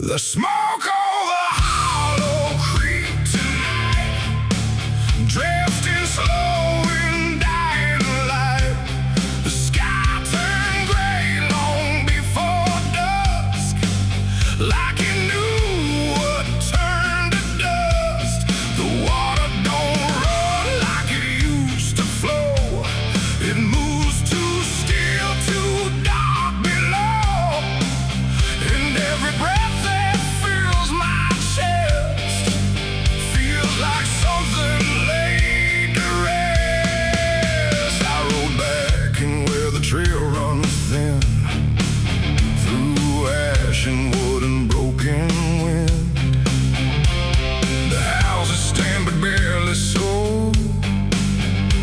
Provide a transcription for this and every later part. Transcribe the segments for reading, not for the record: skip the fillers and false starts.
The smoke over Hollow Creek tonight, drifting slow and dying light. The sky turned gray long before dusk, like it knew what turned to dust. The water don't run like it used to flow. It moves too still, too dark below. And every breath like something laid to rest. I rode back in where the trail runs thin, through ash and wood and broken wind. The houses stand but barely so,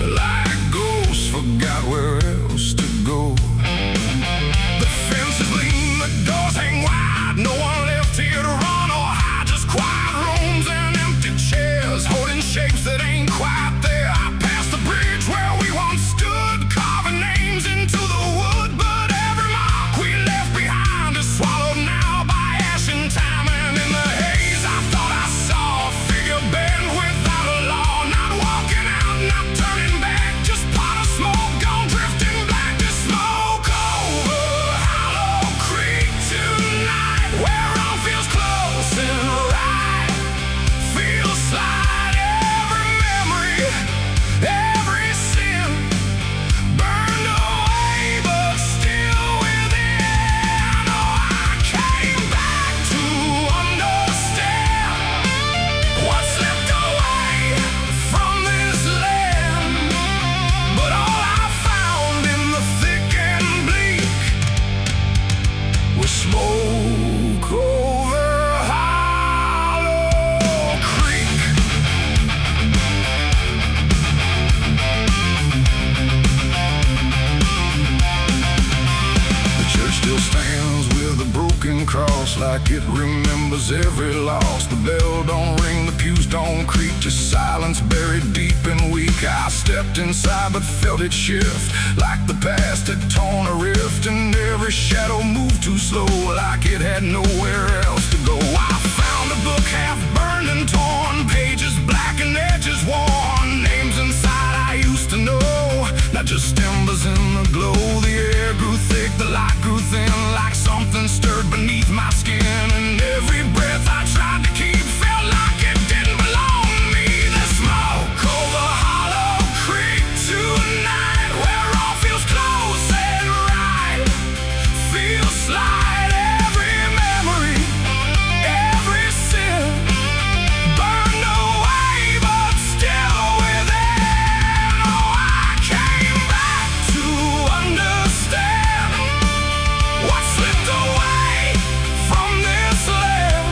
like ghosts forgot where else to go. The fences lean, the doors hang wide, no one left here to run or hide, just quiet rooms and empty chairs holding shapes that ain't quite there. I passed the bridge where we once stood, carving names into the wood, but every mark we left behind is swallowed now by ash and time. And in the haze I thought I saw a figure bend without a law, not walking out, not turning back, just pot of smoke gone drifting black. To smoke over Hollow Creek tonight, where all feels close and right, feels like every memory, every sin burned away but still within. Oh, I came back to understand what's left away from this land. But all I found in the thick and bleak was smoke over Hollow Creek. The church still stands with a broken cross, like it remembers every loss. The bell don't ring, the pews don't creak, just silence buried deep and weak. I stepped inside but felt it shift, like the past had torn a rift, and every shadow moved too slow, like it had nowhere else to go. I found a book half burned and torn, pages black and edges worn, names inside I used to know, not just embers in the glow. The air grew thick, the light grew thin, like something stirred beneath my skin, and every breath I tried to keep felt like it didn't belong to me. The smoke over Hollow Creek tonight, where all feels close and right, feels like every memory, every sin burned away but still within. Oh, I came back to understand what's slipped away from this land.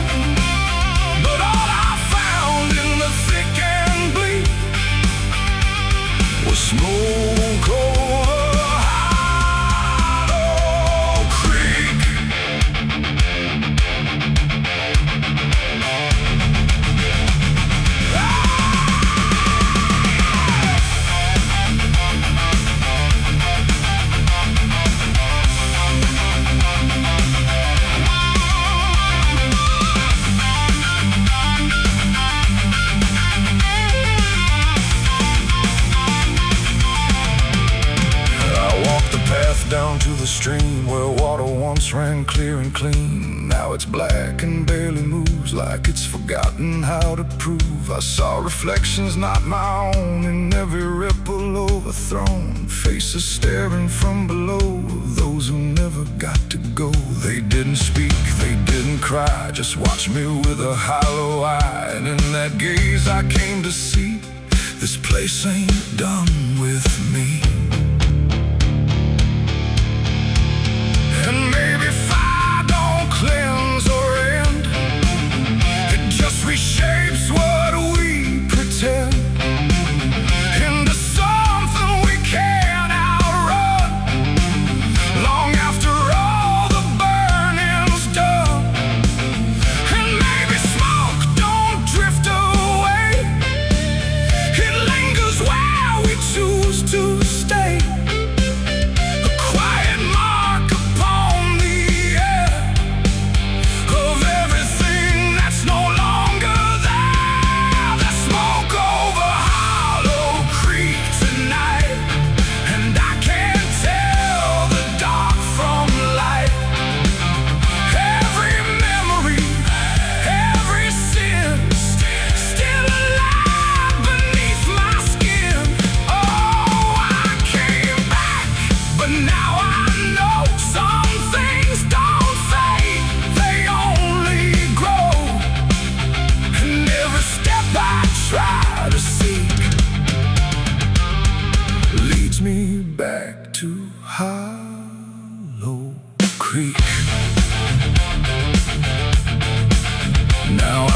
But all I found in the thick and bleak was smoke over Hollow Creek. I walked the path down to the stream where water once ran clear and clean. Now it's black and barely moves, like it's forgotten how to prove. I saw reflections not my own in every ripple overthrown, faces staring from below, those who never got to go. They didn't speak, they didn't cry, just watched me with a hollow eye. And in that gaze I came to see, this place ain't done with me. And maybe fire don't cleanse or end, it just reshapes what we pretend into something we can't outrun, long after all the burning's done. And maybe smoke don't drift away, it lingers where we choose to stay.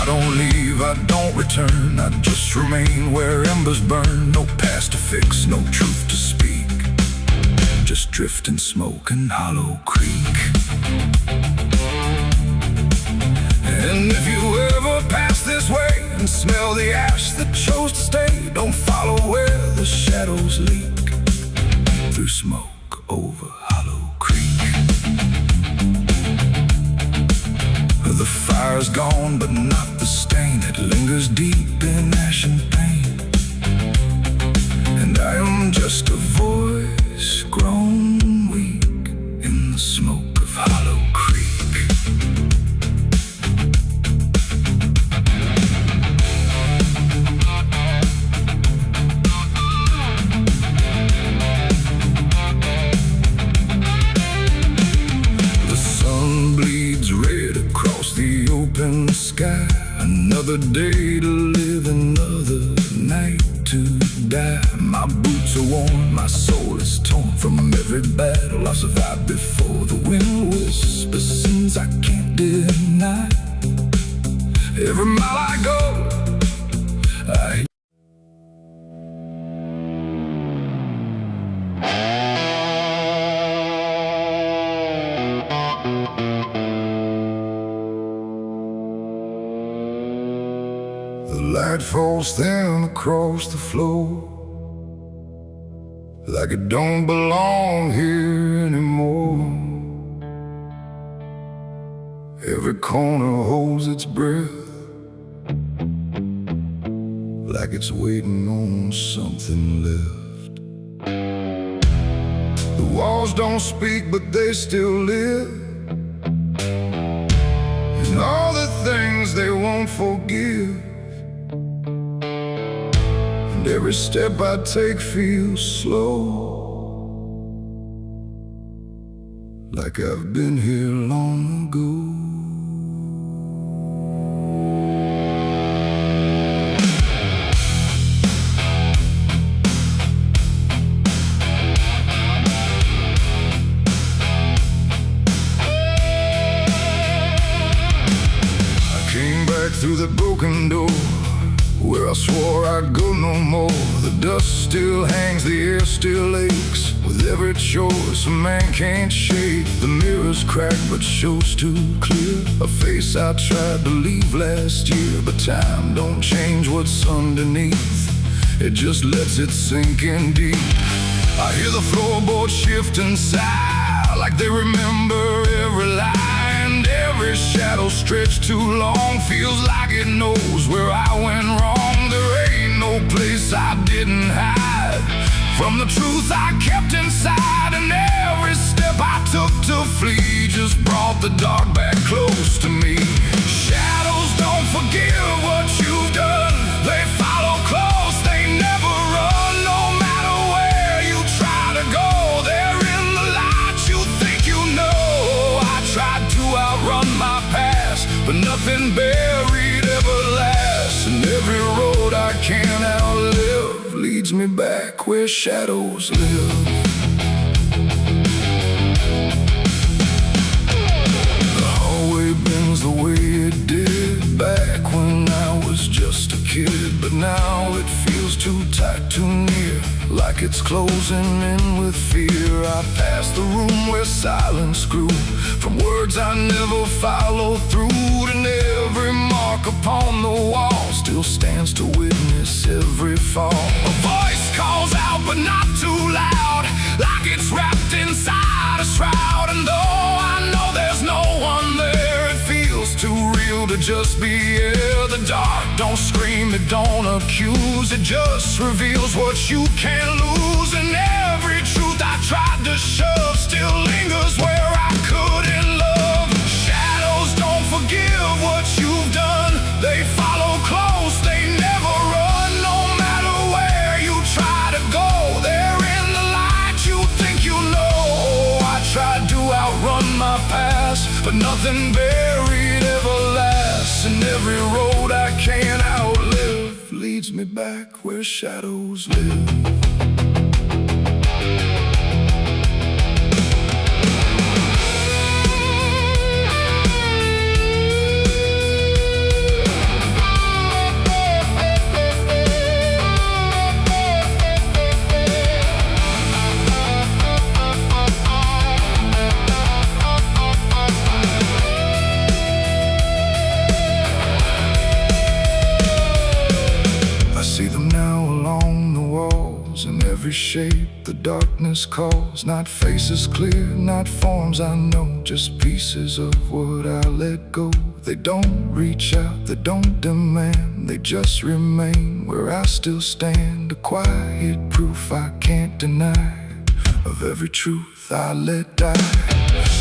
I don't leave, I don't return, I just remain where embers burn. No past to fix, no truth to speak, just drift and smoke in Hollow Creek. And if you ever pass this way and smell the ash that chose to stay, don't follow where the shadows leak through smoke over Hollow Creek. The fire's gone, but not the stain. It lingers deep in ash and pain. And I am just a voice grown weak in the smoke of Hollow Creek. The sun bleeds red across the open sky. Another day to live, another night to die. My boots are worn, my soul is torn from every battle I've survived before. The wind whispers sins I can't deny. Every mile I go, I the light falls thin across the floor, like it don't belong here anymore. Every corner holds its breath, like it's waiting on something left. The walls don't speak, but they still live, and all the things they won't forgive. And every step I take feels slow, like I've been here long ago. Through the broken door, where I swore I'd go no more. The dust still hangs, the air still aches. With every choice a man can't shake. The mirror's cracked but shows too clear a face I tried to leave last year. But time don't change what's underneath, it just lets it sink in deep. I hear the floorboards shift and sigh, like they remember every lie. And every shadow stretched too long feels like it knows where I went wrong. There ain't no place I didn't hide from the truth I kept inside. And every step I took to flee just brought the dark back close to me. Shadows don't forgive what you've done, they follow close, they never run. No matter where you try to go, they're in the light you think you know. I tried to outrun my past, but nothing buried ever lasts. And every road I can't outlive leads me back where shadows live. The hallway bends the way it did back when I was just a kid. But now it feels too tight, too near, like it's closing in with fear. I pass the room where silence grew, from words I never followed through. And every mark upon the wall still stands to witness every fall. A voice calls out but not too loud, like it's wrapped inside a shroud. And though I know there's no one there, it feels too real to just be here. The dark don't scream, it don't accuse, it just reveals what you can't lose. And every truth I tried to shove still lingers where I couldn't love. Shadows don't forgive what you've done, they follow close, they never run. No matter where you try to go, they're in the light you think you know. I tried to outrun my past, but nothing buried ever lasts. And every road I can't outlive leads me back where shadows live. shape the darkness calls. Not faces clear, not forms I know, just pieces of what I let go. They don't reach out, they don't demand, they just remain where I still stand. A quiet proof I can't deny of every truth I let die.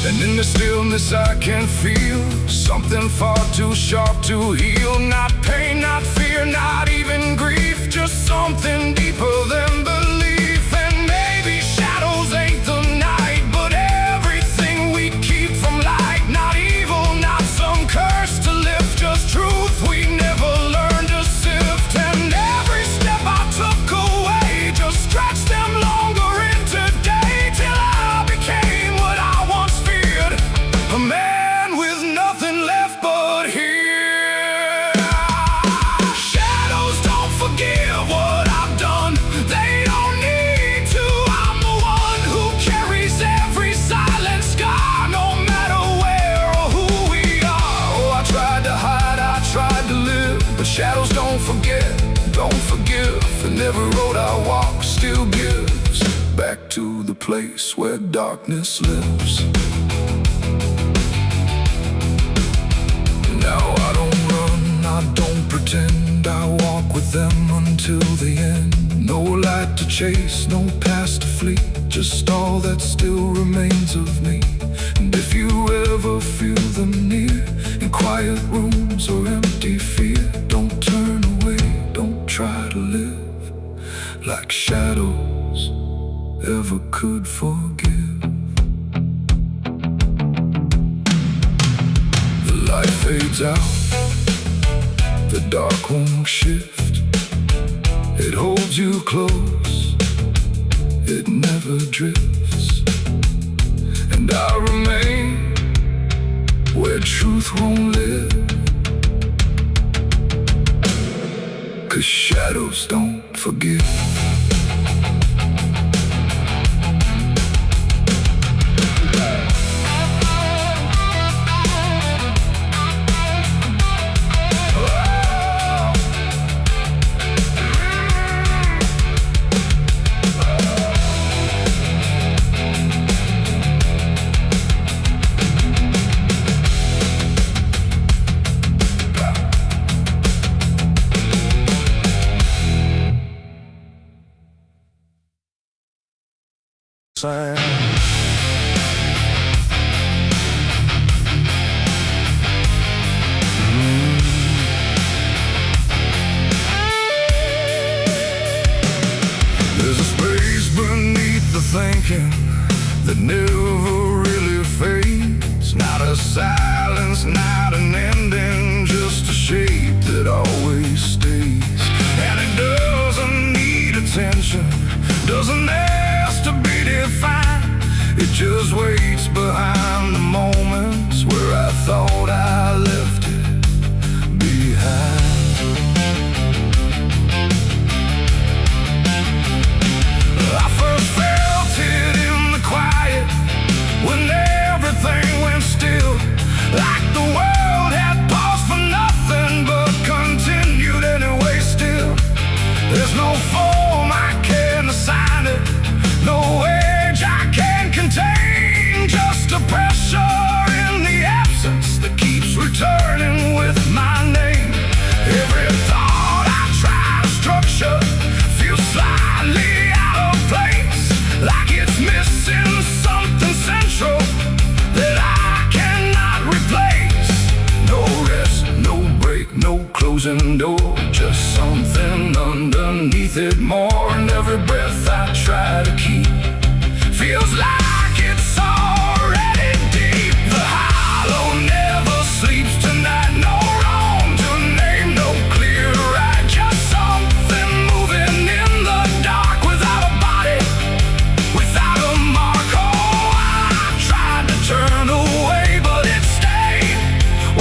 And in the stillness I can feel something far too sharp to heal. Not pain, not fear, not even grief, just something deeper than belief. And maybe shadows ain't the night, but everything we keep from light. Not evil, not some curse to lift, just truth we never learned to sift. And every step I took away just stretched them longer into day, till I became what I once feared, a man with nothing left but here. Shadows don't forgive what I've done, they don't need to. I'm the one who carries every silent scar, no matter where or who we are. Oh, I tried to hide, I tried to live, but shadows don't forget, don't forgive. And every road I walk still gives back to the place where darkness lives. Now I don't run, I don't pretend, I walk with them until the end. No light to chase, no past to flee, just all that still remains of me. And if you ever feel them near, in quiet rooms or empty fear, don't turn away, don't try to live like shadows ever could forgive. The light fades out, the dark won't shift. It holds you close, it never drifts. And I remain where truth won't live, 'cause shadows don't forgive. There's a space beneath the thinking that never really fades. Not a silence, not an ending, just a shape that always stays. And it doesn't need attention, doesn't ask to be defined. It just waits behind the moments where I thought I left it behind. I first felt it in the quiet, when everything went still, like the world had paused for nothing, but continued anyway still. There's no form I can assign it, no age I can contain, just a pressure in the absence that keeps returning with my name. Every thought I try to structure feels slightly out of place, like it's missing something central that I cannot replace. No rest, no break, no closing door, just something underneath it more. And every breath I try to keep feels like it's already deep. The hollow never sleeps tonight, no wrong to name, no clear right, just something moving in the dark, without a body, without a mark. Oh, I tried to turn away, but it stayed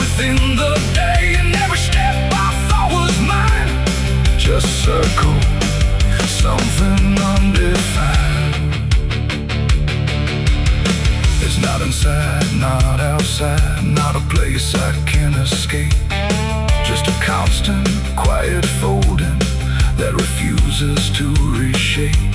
within the day. And every step I thought was mine just circled something undefined. It's not inside, not outside, not a place I can escape, just a constant, quiet folding that refuses to reshape.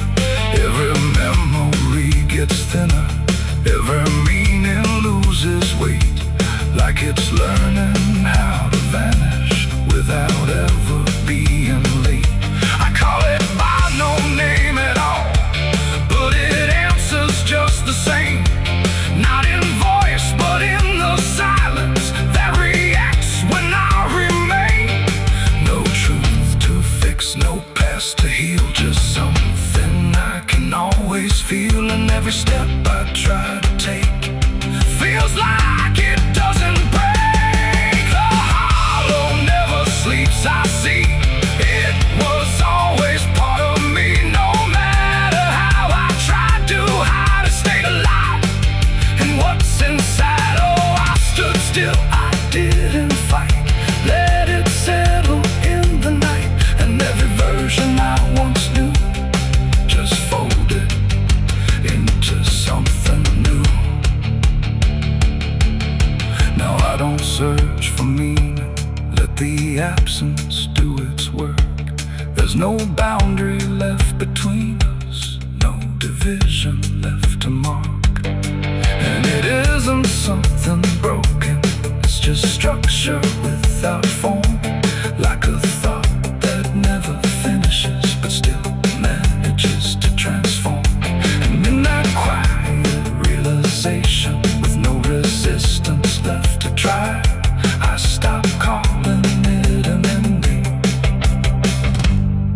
for meaning. Let the absence do its work. There's no boundary left between us, no division left to mark. And it isn't something broken, it's just structure without form. Like a thought that never finishes, but still manages to transform. And in that quiet realization, with no resistance left to try, I stop calling it an ending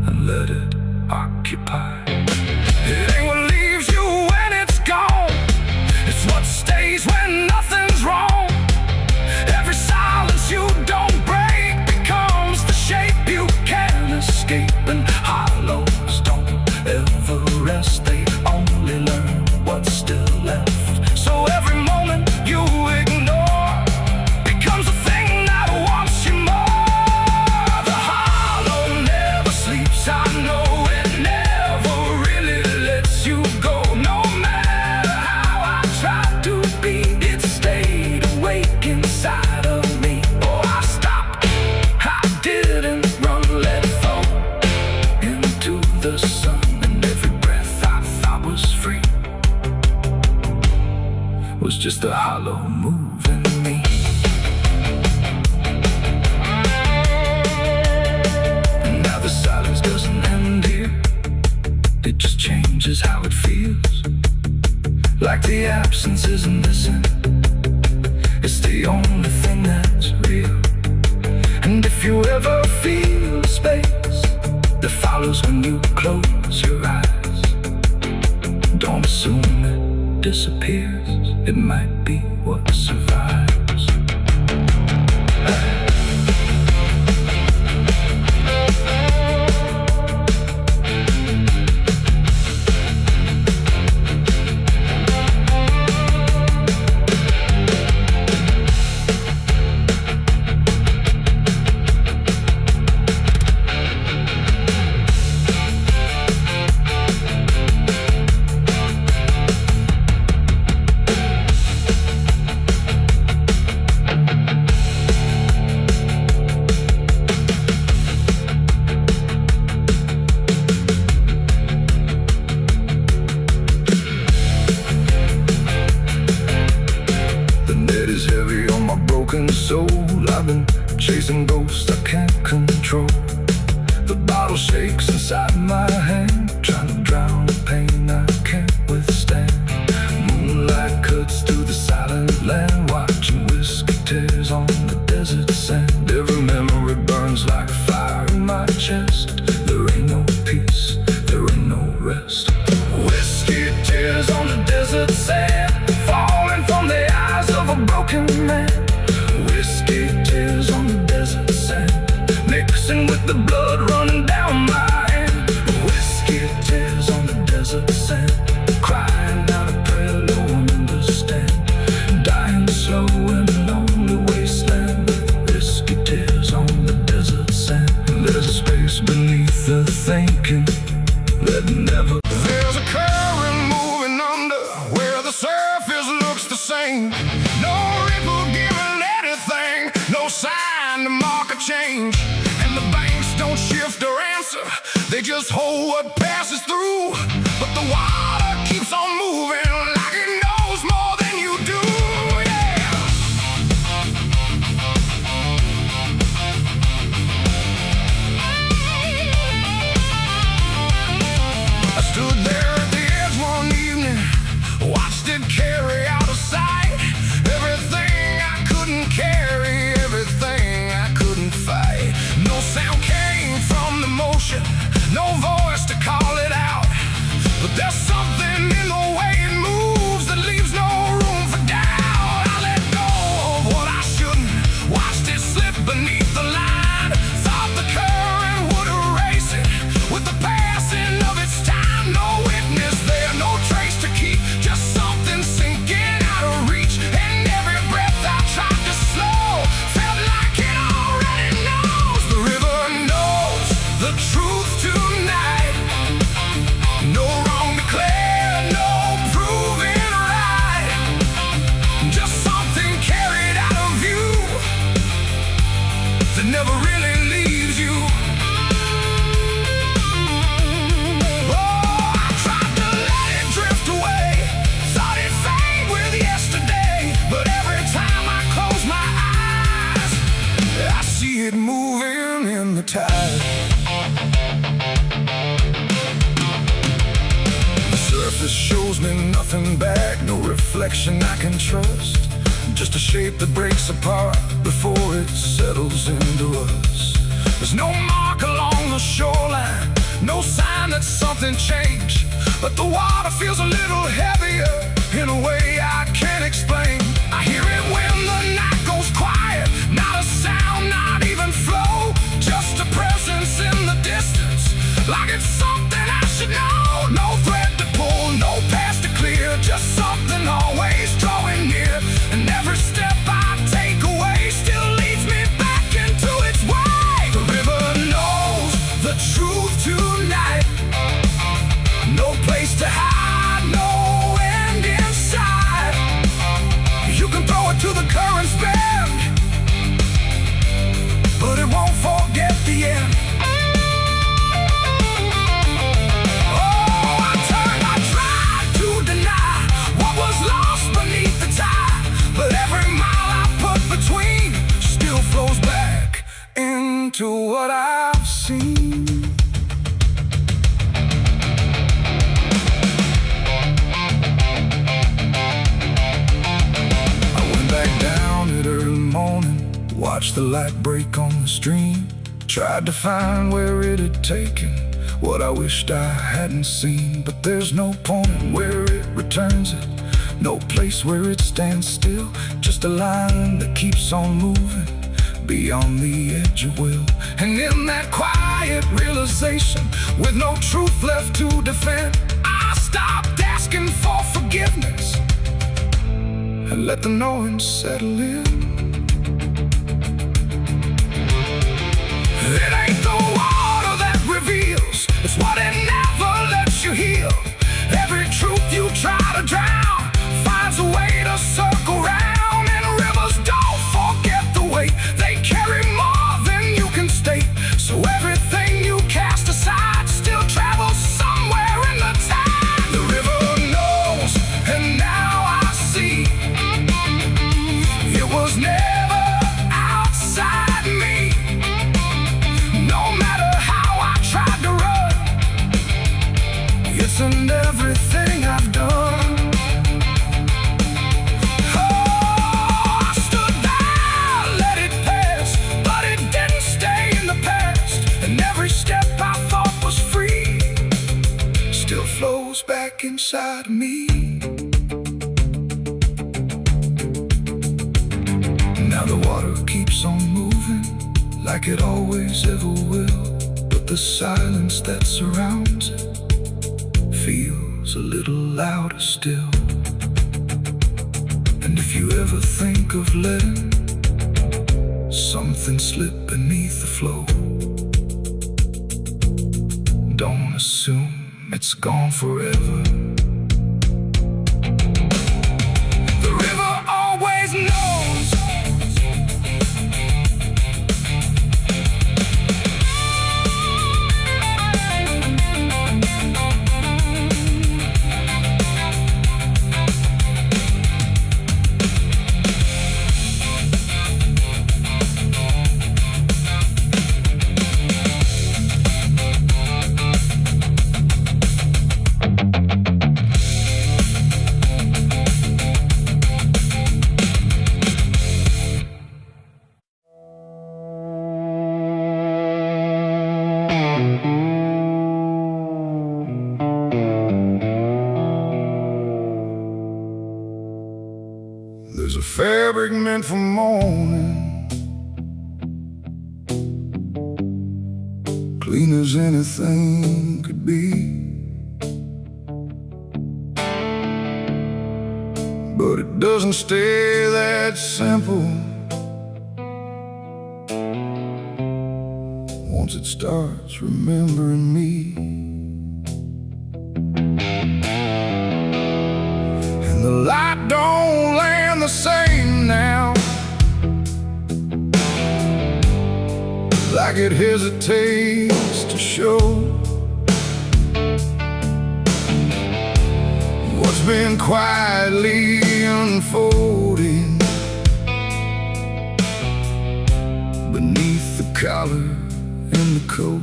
and let it occupy. It ain't what leaves you when it's gone, it's what stays when nothing's wrong. Every silence you don't break becomes the shape you can't escape. And hollows don't ever rest, they only learn what's still left. So every moment you ignore becomes a thing that wants you more. The hollow never sleeps, I know it never really lets you go. No matter how I tried to beat it, stayed awake inside of me. Oh, I stopped, I didn't run, let it fall into the sun. And every breath I thought was free was just a hollow moving me. And now the silence doesn't end here, it just changes how it feels. Like the absence isn't missing, it's the only thing that's real. And if you ever feel space that follows when you close your eyes, don't assume it disappears, it might be what survives. Soul, I've been chasing ghosts I can't control. The bottle shakes inside my hand, trying to drown the pain I can't withstand. Moonlight cuts through the silent land, watching whiskey tears on the desert sand. Every memory burns like fire in my chest. There ain't no peace, there ain't no rest. Whiskey tears on the desert sand, falling from the eyes of a broken man. Whiskey tears on the desert sand, mixing with the blood running down my hand. Whiskey tears on the desert sand, crying out a prayer no one understands. Dying slow in a lonely wasteland, whiskey tears on the desert sand. There's a space beneath the thinking that never. There's a current moving under where the surface looks the same. No ripple giving anything, no sign to mark a change. And the banks don't shift or answer, they just hold what passes through. But the water keeps on moving like it knows more than you do. Yeah. I stood there at the edge one evening, watched it carry out of sight. Everything I couldn't carry, everything I couldn't fight. No sound came from the motion, no voice to call it out. But there's something in the way it moves that leaves no room for doubt. I let go of what I shouldn't, watched it slip beneath the line. Thought the current would erase it with the passing of its time. No witness there, no trace to keep, just something sinking out of reach. And every breath I tried to slow felt like it already knows. The river knows the truth tonight. No wrong declared, no proven right. Just something carried out of view never really leaves you. Oh, I tried to let it drift away, thought it'd fade with yesterday, but every time I close my eyes, I see it moving in the tide. The surface shows me nothing back, no reflection I can trust, just a shape that breaks apart before it settles into us. There's no mark along the shoreline, no sign that something changed, but the water feels a little heavier in a way I can't explain. I hear it when the night goes quiet, not a sound, not even flow, just a presence in the distance, like it's something I should know. No thread to pull, no path to clear, just something always drawing near, and every step I take away still leads me back into its way. The river knows the truth tonight, no place to hide, no end in sight. You can throw it to the current's bend, but it won't forget the end. To what I've seen. I went back down at early morning, watched the light break on the stream, tried to find where it had taken what I wished I hadn't seen, but there's no point where it returns it, no place where it stands still, just a line that keeps on moving beyond the edge of will. And in that quiet realization, with no truth left to defend, I stopped asking for forgiveness and let the knowing settle in. It ain't the water that reveals, it's what it never lets you heal. Every truth you try to drown finds a way to circle round, and rivers don't forget the weight they carry more than you can state. So everything you cast aside still travels somewhere in the tide. The river knows, and now I see, it was never outside me. No matter how I tried to run, it's in everything I've done. Flows back inside of me. Now the water keeps on moving like it always ever will, but the silence that surrounds it feels a little louder still. And if you ever think of letting something slip beneath the flow, don't assume it's gone forever. The river always knows. There's a fabric meant for mourning, clean as anything could be, but it doesn't stay that simple. Once it starts remembering me, and the light don't land the same now, like it hesitates to show what's been quietly unfolding beneath the collar and the coat.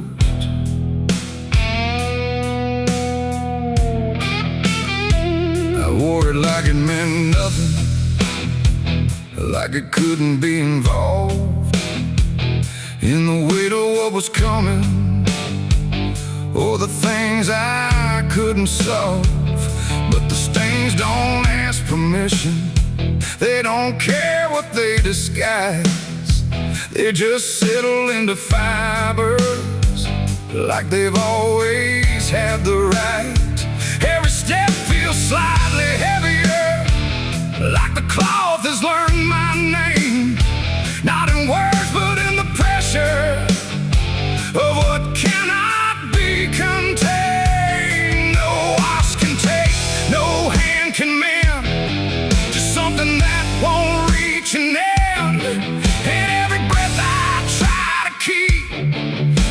I wore it like it meant nothing, like it couldn't be involved in the weight of what was coming, or the things I couldn't solve. But the stains don't ask permission, they don't care what they disguise. They just settle into fibers like they've always had the right. Every step feels slightly heavier, like the cloth has learned my name, not in words but in the pressure of what cannot be contained. No wash can take, no hand can mend, just something that won't reach an end. And every breath I try to keep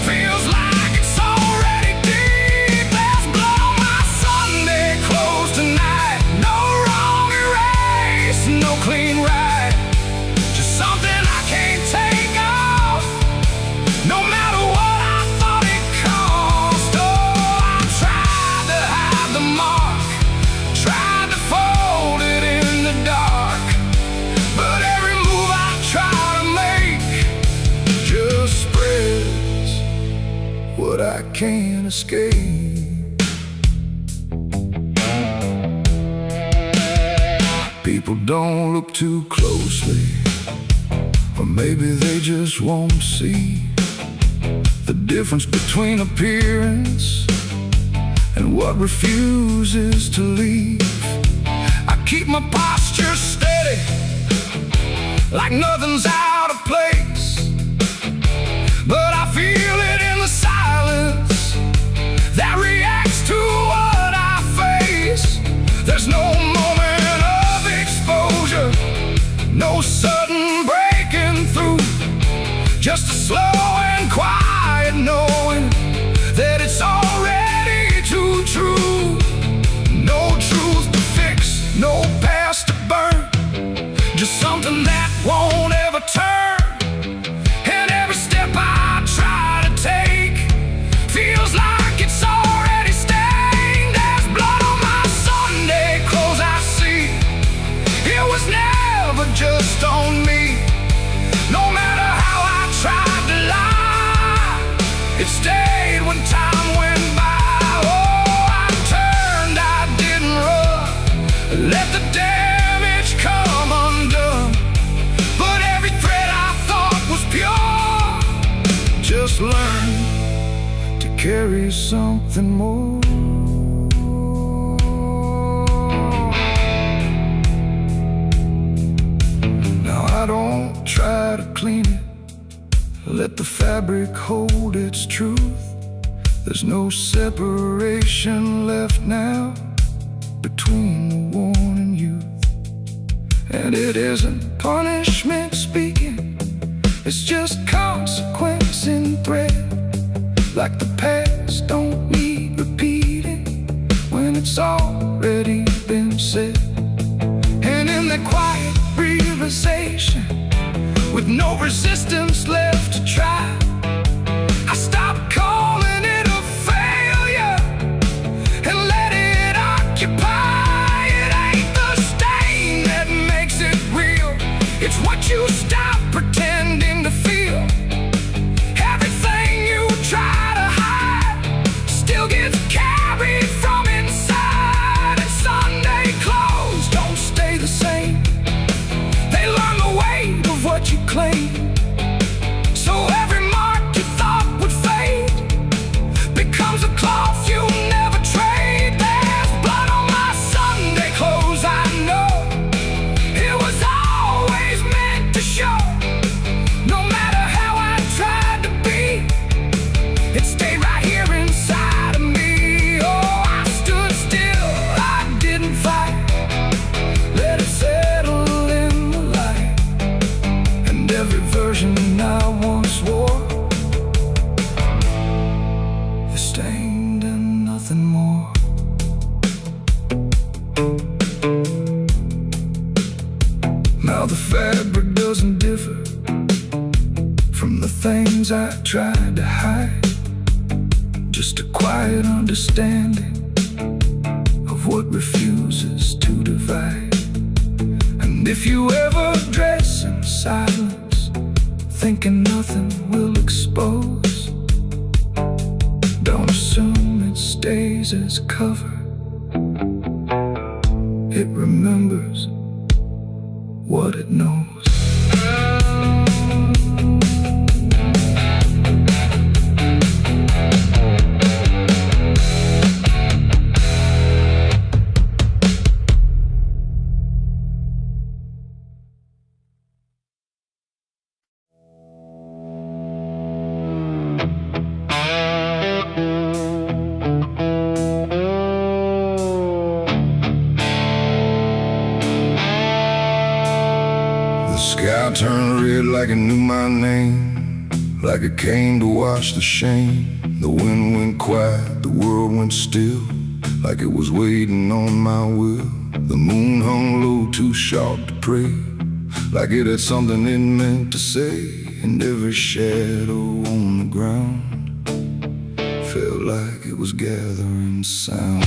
feels like it's already deep. There's blood on my Sunday clothes tonight, no wrong erase, no clean right, just something I can't take off, no matter what I thought it cost. Oh, I tried to hide the mark, tried to fold it in the dark, but every move I try to make just spreads what I can't escape. People don't look too closely, or maybe they just won't see the difference between appearance and what refuses to leave. I keep my posture steady, like nothing's out of place, but I feel it in the silence that reacts to what I face. There's no moment of exposure, no sudden breaking through, just a slow and quiet knowing that it's already too true. No truth to fix, no past to burn, just something that won't ever turn. And every step I try to take feels like it's already stained. There's blood on my Sunday clothes I see, it was never just on me. No matter how I tried to lie, it stayed when time went by. Oh, I turned, I didn't run, let the damage come undone. But every thread I thought was pure just learned to carry something more. Now I don't try to clean it, let the fabric hold its truth. There's no separation left now between the worn and youth. And it isn't punishment speaking, it's just consequence in thread. Like the past don't need repeating when it's already been said. And in that quiet realization, with no resistance left to try, I stopped calling it a failure and let it occupy. It ain't the stain that makes it real, it's what you stop pretending to feel. Everything you try to hide still gets carried from inside. And Sunday clothes don't stay the same, they learn the weight of what you claim. things I tried to hide, just a quiet understanding of what refuses to divide. And if you ever dress in silence, thinking nothing will expose, don't assume it stays as cover. It remembers what it knows. The sky turned red like it knew my name, like it came to wash the shame. The wind went quiet, the world went still, like it was waiting on my will. The moon hung low, too sharp to pray, like it had something it meant to say. And every shadow on the ground felt like it was gathering sound.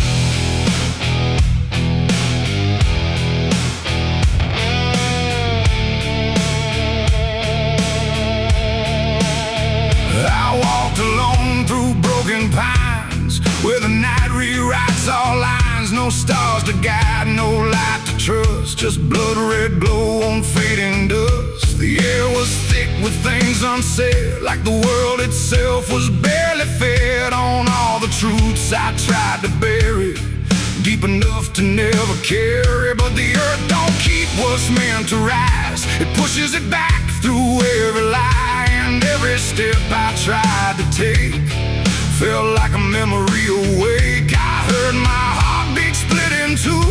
I walked alone through broken pines, where the night rewrites all lines. No stars to guide, no light to trust, just blood-red glow on fading dust. The air was thick with things unsaid, like the world itself was barely fed on all the truths I tried to bury, deep enough to never carry. But the earth don't keep what's meant to rise, it pushes it back through every lie. And every step I tried to take felt like a memory awake. I heard my heartbeat split in two,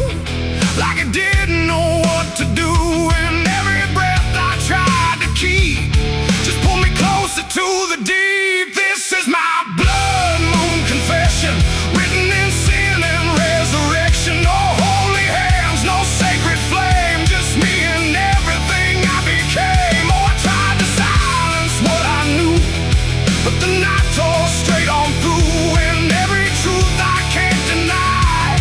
like it didn't know what to do. And every breath I tried to keep just pulled me closer to the deep. This is my blood moon confession, written in sin and resurrection. No holy hands, no sacred flame, just me and everything I became. Oh, I tried to silence what I knew, but the night tore straight on through. And every truth I can't deny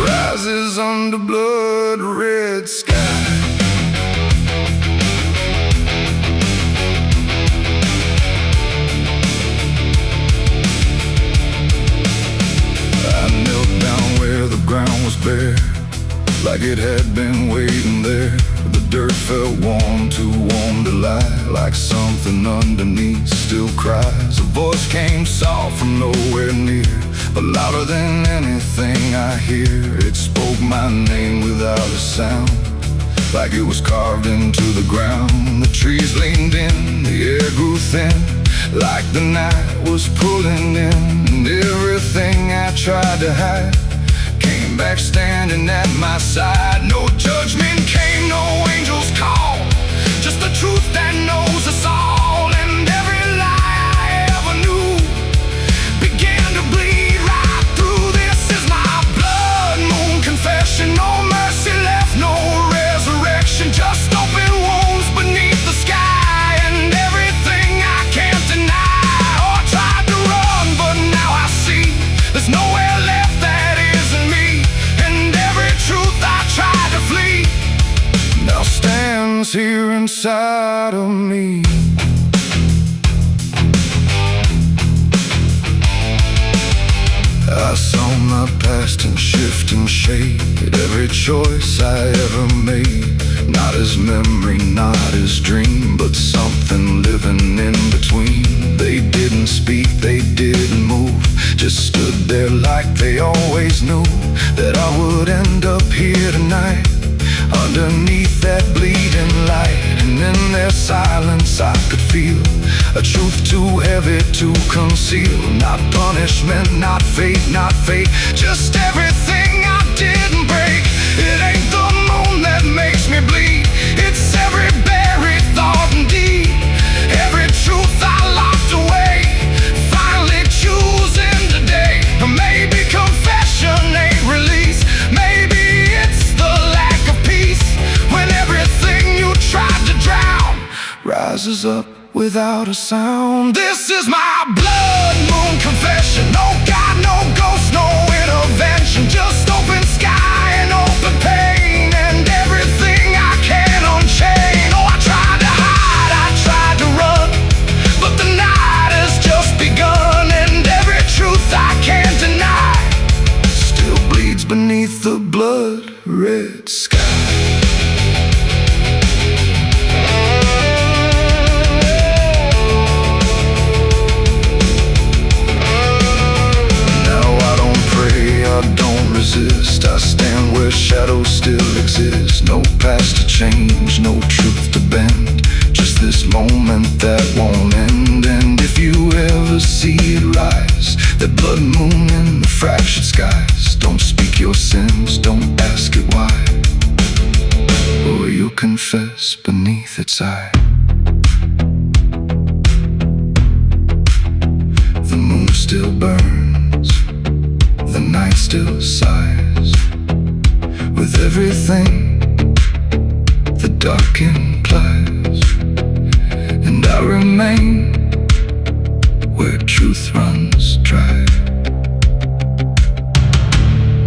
rises under blood-red sky. I knelt down where the ground was bare, like it had been waiting there. The dirt felt warm, too warm to lie, like something underneath still cries. A voice came soft from nowhere near, but louder than anything I hear. It spoke my name without a sound, like it was carved into the ground. The trees leaned in, the air grew thin, like the night was pulling in. And everything I tried to hide came back standing at my side. No judgment came, no angel's call, just the truth that knows us all. And every lie I ever knew began to bleed right through. This is my blood moon confession. No mercy left, no resurrection, just open wounds beneath the sky. And everything I can't deny. Oh, I tried to run, but now I see there's nowhere left that isn't me. And every truth I tried to flee now stands here inside of me. I saw my past in shifting shade, every choice I ever made, not as memory, not as dream, but something living in between. They didn't speak, they didn't move, just stood there like they always knew that I would end up here tonight, underneath that bleeding light. And in their silence I could feel a truth too heavy to conceal. Not punishment, not fate, not fate, just everything I didn't break. It ain't the moon that makes me bleed, it's every buried thought and deed, every truth I locked away, finally choosing today. Maybe confession ain't release, maybe it's the lack of peace, when everything you tried to drown rises up without a sound. This is my blood moon confession. No God, no ghost, no intervention. Just open sky and open pain, and everything I can unchain. Oh, I tried to hide, I tried to run, but the night has just begun, and every truth I can't deny still bleeds beneath the blood-red sky. I stand where shadows still exist. No past to change, no truth to bend. Just this moment that won't end. And if you ever see it rise, that blood moon in the fractured skies, don't speak your sins, don't ask it why, or you'll confess beneath its eye. The moon still burns, the night still sighs, with everything the dark implies. And I remain where truth runs dry,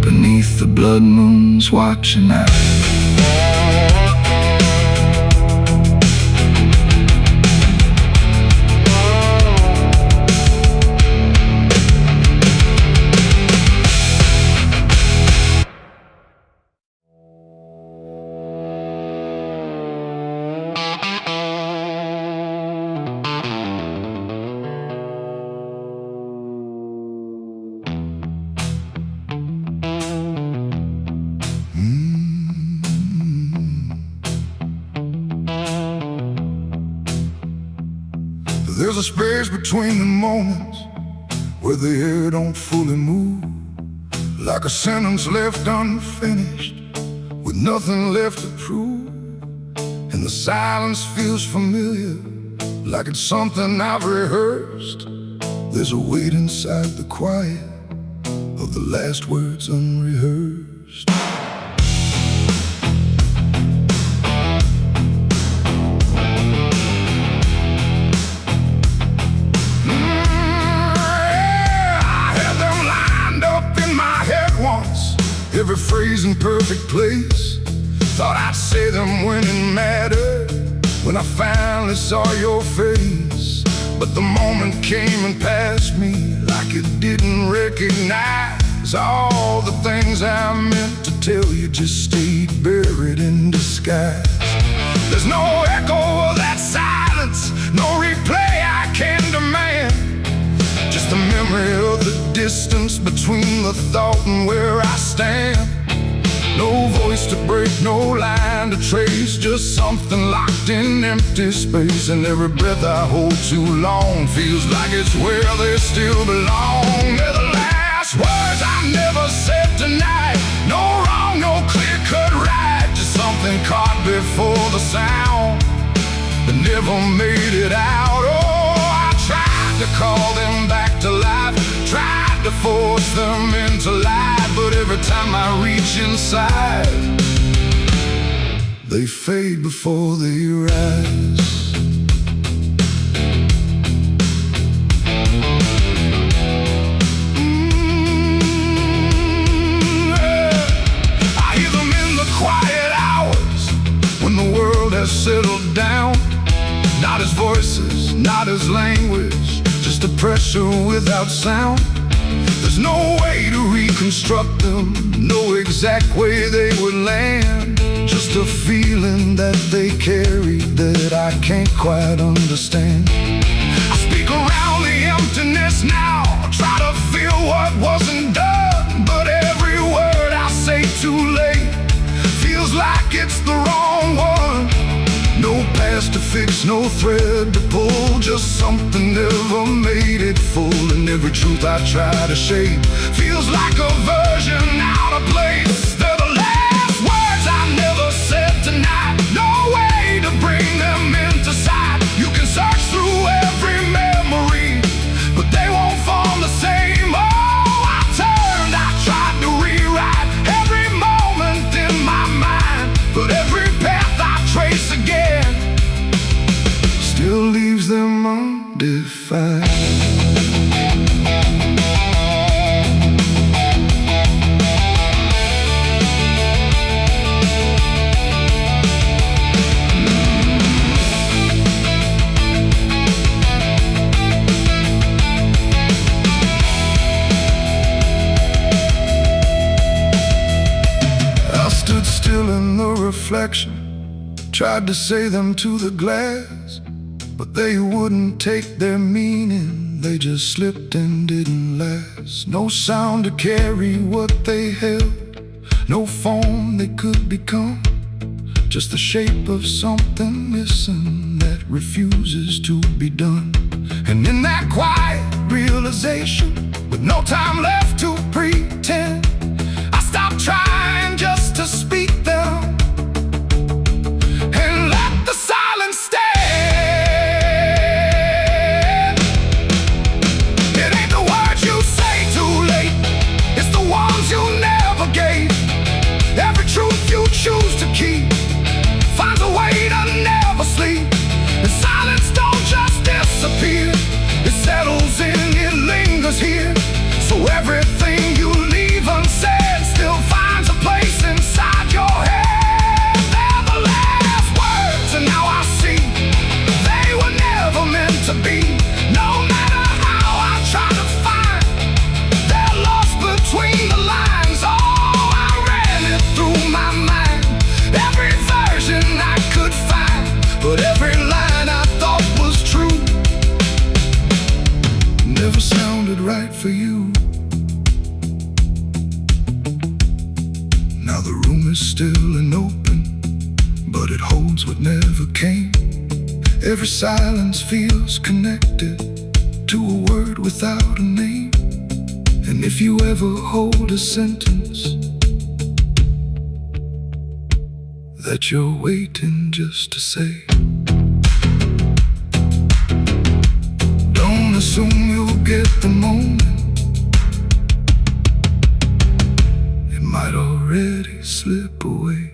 beneath the blood moon's watching eye. There's a space between the moments where the air don't fully move, like a sentence left unfinished with nothing left to prove. And the silence feels familiar, like it's something I've rehearsed. There's a weight inside the quiet of the last words unrehearsed. Every phrase in perfect place. Thought I'd say them when it mattered, when I finally saw your face. But the moment came and passed me like it didn't recognize. All the things I meant to tell you just stayed buried in disguise. There's no echo of that silence, no replay I can demand. Just the memory of the distance between the thought and where I stand. No voice to break, no line to trace, just something locked in empty space. And every breath I hold too long feels like it's where they still belong. They're the last words I never said tonight. No wrong, no clear-cut right, just something caught before the sound that never made it out. Oh, I tried to call them back to life, tried to force them into life, but every time I reach inside, they fade before they rise. I hear them in the quiet hours when the world has settled down. Not as voices, not as language, just a pressure without sound. There's no way to reconstruct them, no exact way they would land. Just a feeling that they carry that I can't quite understand. I speak around the emptiness now, try to feel what wasn't done, but every word I say too late feels like it's the wrong one. No past to fix, no thread to pull, just something never made it full. And every truth I try to shape feels like a version out of place. They're the last words I never said tonight, no way to bring them into sight. You can search through every memory, but they won't form the same. Oh, I turned, I tried to rewrite every moment in my mind, but every path I trace again still leaves them undefined. Still in the reflection, tried to say them to the glass, but they wouldn't take their meaning. They just slipped and didn't last. No sound to carry what they held, no form they could become, just the shape of something missing that refuses to be done. And in that quiet realization, with no time left to pretend, I stopped trying just to speak them and let the silence stand. It ain't the words you say too late, it's the ones you never gave. Every truth you choose to keep finds a way to never sleep. And silence don't just disappear, it settles in, it lingers here. So everything you leave unsaid still finds a place inside your head. They're the last words, and now I see they were never meant to be. No matter how I try to find, they're lost between the lines. Oh, I ran it through my mind, every version I could find, but every line I thought was true never sounded right for you. Now the room is still and open, but it holds what never came. Every silence feels connected to a word without a name. And if you ever hold a sentence that you're waiting just to say, don't assume you'll get the moment, it might already slip away.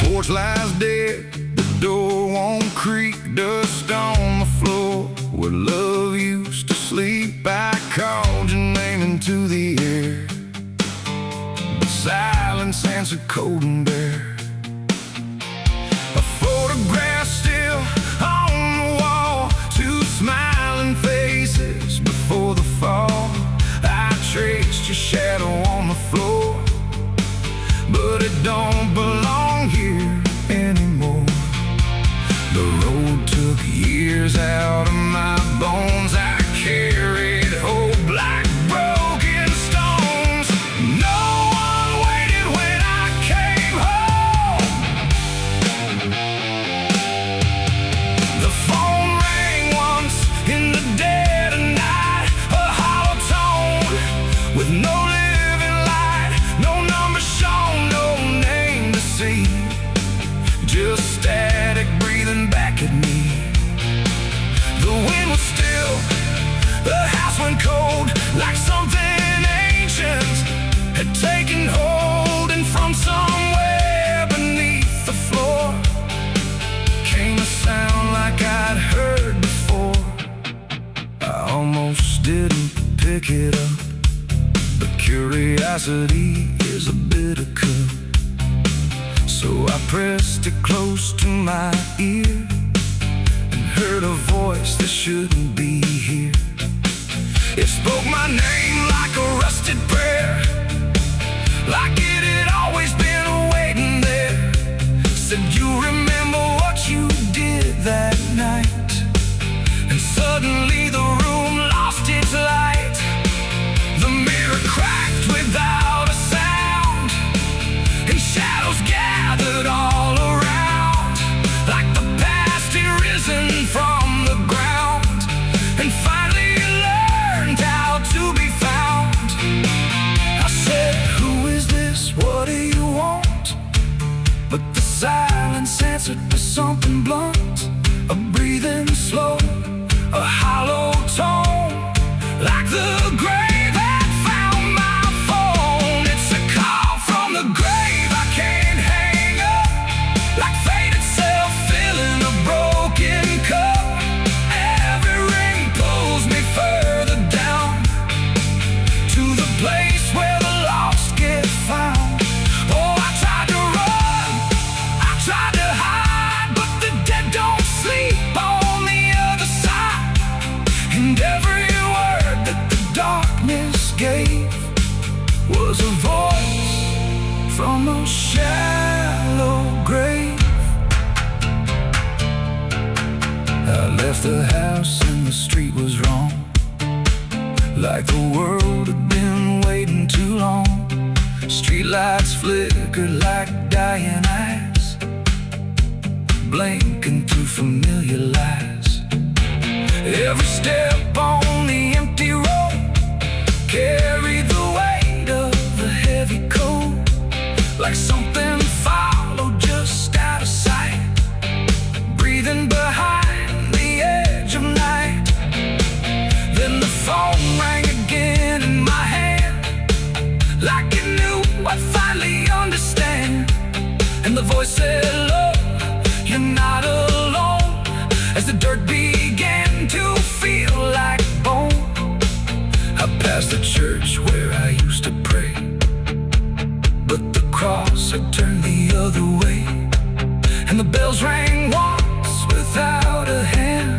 Porch lies dead, the door won't creak, dust on the floor where love used to sleep. I called your name into the air, but silence answered cold and bare. A photograph still on the wall, two smiling faces before the fall. I traced your shadow on the floor, but it don't belong here anymore. The road took years out of my bones. I carried hope like broken stones. No one waited when I came home. The phone rang once in the dead of night, a hollow tone with no living light, no number shown, no name to see, just static breathing back at me. The wind was still, the house went cold, like something ancient had taken hold, and from somewhere beneath the floor came a sound like I'd heard before. I almost didn't pick it up, but curiosity is a bitter cup. So I pressed it close to my ear and heard a voice that shouldn't be here. It spoke my name like a rusted prayer, like it had always been waiting there. Said, you remember what you did that night? And suddenly the room lost its light. The mirror cracked without a sound, and shadows gathered all around, like the past had risen something blunt, a breathing slow, a hollow tone, like the grave had found my phone. It's a call from the grave I can't hang up, like fate itself filling a broken cup. Every ring pulls me further down to the place where the lost get found. Oh, I tried to run, I tried to hide, but the dead don't sleep on the other side. And every word that the darkness gave was a voice from a shallow grave. I left the house and the street was wrong, like the world had been waiting too long. Streetlights flickered like dying eyes, blinking through familiar lies. Every step on the empty road carried the weight of a heavy coat, like something followed just out of sight, breathing behind the edge of night. Then the phone rang again in my hand, like it knew I'd finally understand. And the voice said, "Look, you're not alone," as the dirt began to feel like bone. I passed the church where I used to pray, but the cross had turned the other way. And the bells rang once without a hand,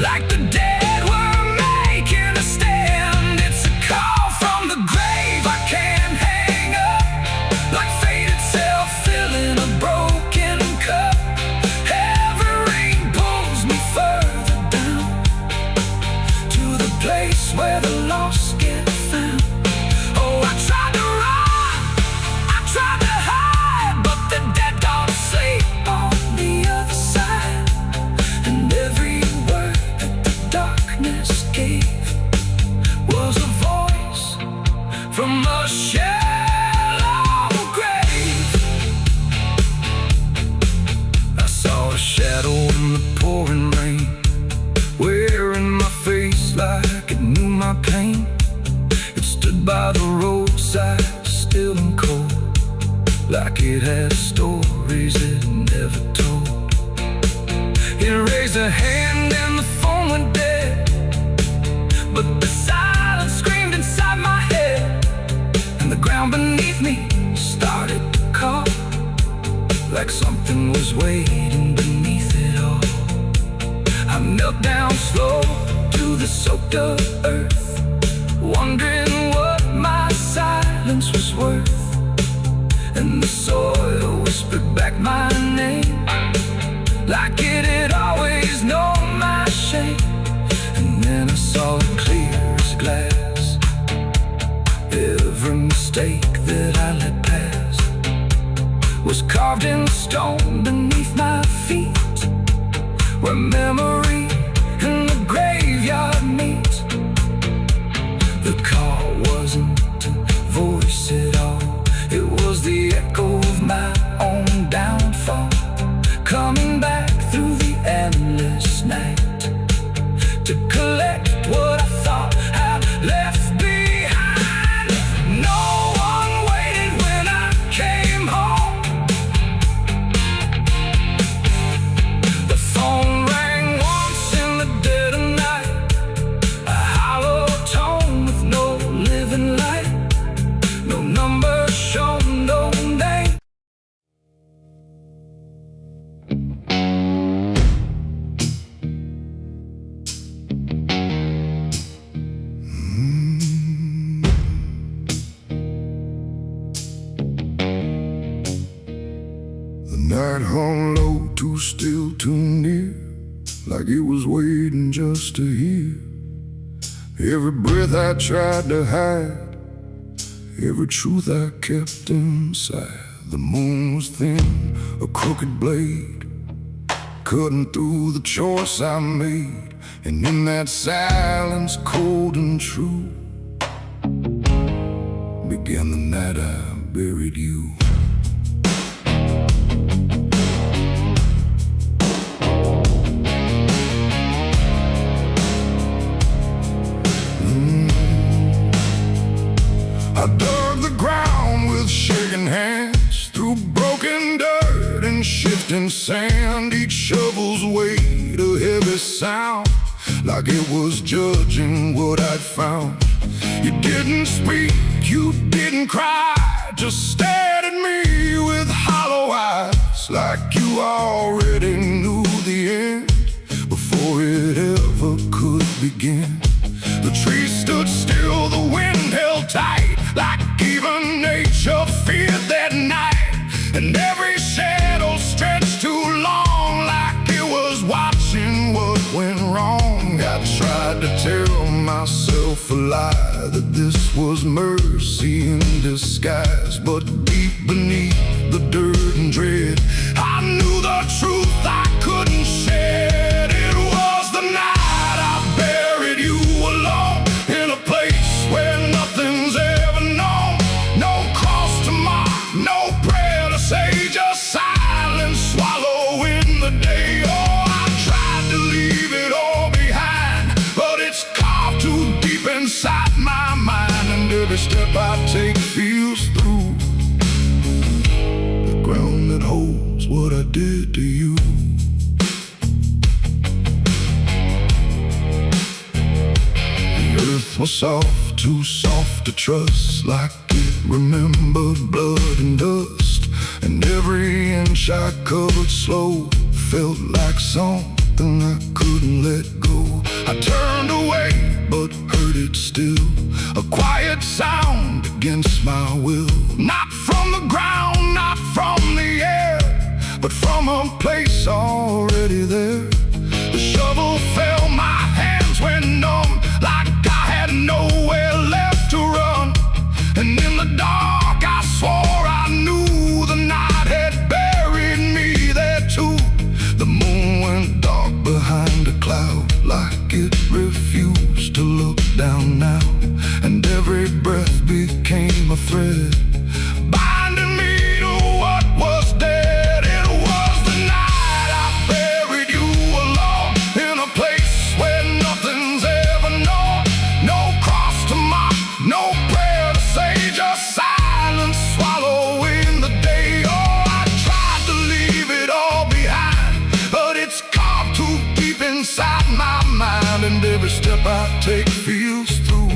like the dead were making a stand. It's a call from the grave I can't hang up, like fate itself filling a broken cup. Every ring pulls me further down to the place where the lost get found. Oh, I tried to run, I tried to hide, but the dead don't sleep on the other side. And every word that the darkness gave was a voice from a shallow grave. I saw a shadow in the pouring rain, wearing my face like it knew my pain. It stood by the roadside, still and cold, like it had stories it never told. It raised a hand and the phone went dead, but the silence screamed inside my head. And the ground beneath me started to call, like something was waiting beneath it all. I knelt down slow to the soaked up earth, wondering what my silence was worth. And the soil whispered back my name, like it had always known my shame. And then I saw it clear as glass, every mistake that I let pass was carved in stone beneath my feet, where memory and the graveyard meet. The call wasn't a voice at all, it was the echo of my own downfall, coming back through the endless night to collect what I thought I'd left behind. No one waited when I came home. The phone rang once in the dead of night, a hollow tone with no living light, no number shown, no name. The night hung low, too still, too near, like it was waiting just to hear. Every breath I tried to hide, every truth I kept inside. The moon was thin, a crooked blade, cutting through the choice I made. And in that silence, cold and true, began the night I buried you. sand, each shovel's weight a heavy sound, like it was judging what I'd found. You didn't speak, you didn't cry, just stared at me with hollow eyes, like you already knew the end before it ever could begin. The trees stood still, the wind held tight, like even nature feared that night. And every shadow stretched too long, like it was watching what went wrong. I tried to tell myself a lie, that this was mercy in disguise. But deep beneath the dirt and dread, I knew the truth I couldn't shed. It was the night I buried you alone, in a place where nothing's ever known. No cross to mark, no prayer to say, just silence swallowing the day. Oh, I tried to leave it all behind, but it's carved too deep inside my mind. And every step I take feels through the ground that holds what I did to you. The earth was soft, too soft to trust, like it remembered blood and dust. And every inch I covered slow felt like something I couldn't let go. I turned away, but heard it still, a quiet sound against my will. Not from the ground, not from the air, but from a place already there. The shovel fell, my hands went numb, like I had nowhere left to run. And in the dark I swore I knew the night had buried me there too. The moon went dark behind a cloud, like it refused to look down now. And every breath became a thread, binding me to what was dead. It was the night I buried you alone, in a place where nothing's ever known. No cross to mark, no prayer to say, just silence swallowing the day. Oh, I tried to leave it all behind, but it's carved too deep inside my mind. And every step I take feels through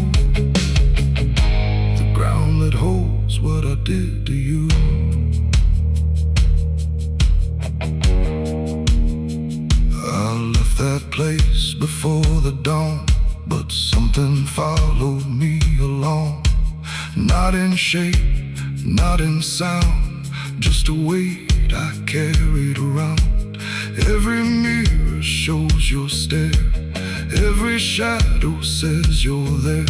the ground that holds what I did to you. I left that place before the dawn, but something followed me along. Not in shape, not in sound, just a weight I carried around. Every mirror shows your stare, every shadow says you're there.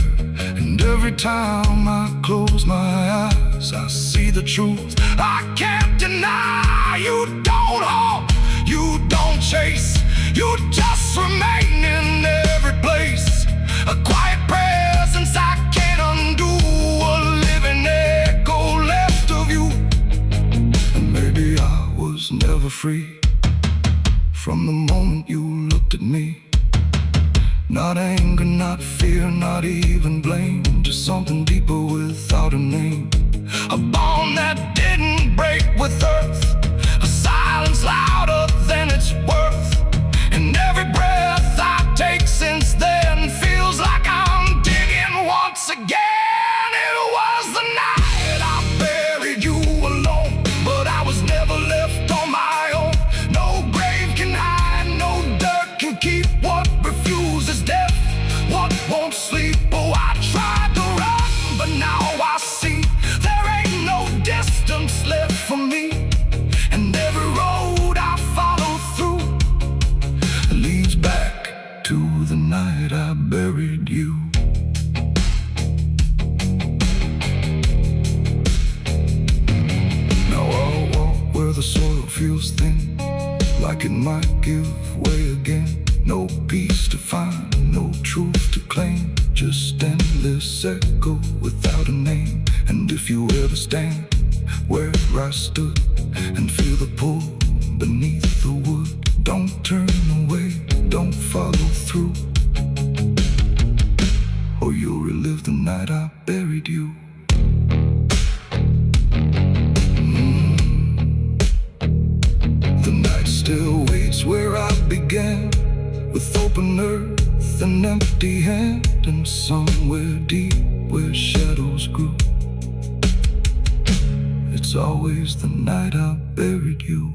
And every time I close my eyes, I see the truth I can't deny. You don't hope, you don't chase, you just remain in every place. A quiet presence I can't undo, a living echo left of you. And maybe I was never free from the moment you looked at me. Not anger, not fear, not even blame, just something deeper without a name. A bond that didn't break with earth, a silence louder than its worth. And every breath I take since then feels like I'm digging once again. It was the night I buried you alone, but I was never left on my own. No grave can hide, no dirt can keep what refuses death, what won't sleep. Oh, I tried to run, but now I see there ain't no distance left for me. And every road I follow through leads back to the night I buried you. Now I'll walk where the soil feels thin, like it might give way again. No peace to find, no truth to claim, just endless echo without a name. And if you ever stand where I stood and feel the pull beneath the wood, don't turn away, don't follow through, or you'll relive the night I buried you. The night with open earth and empty hand, and somewhere deep where shadows grew, it's always the night I buried you.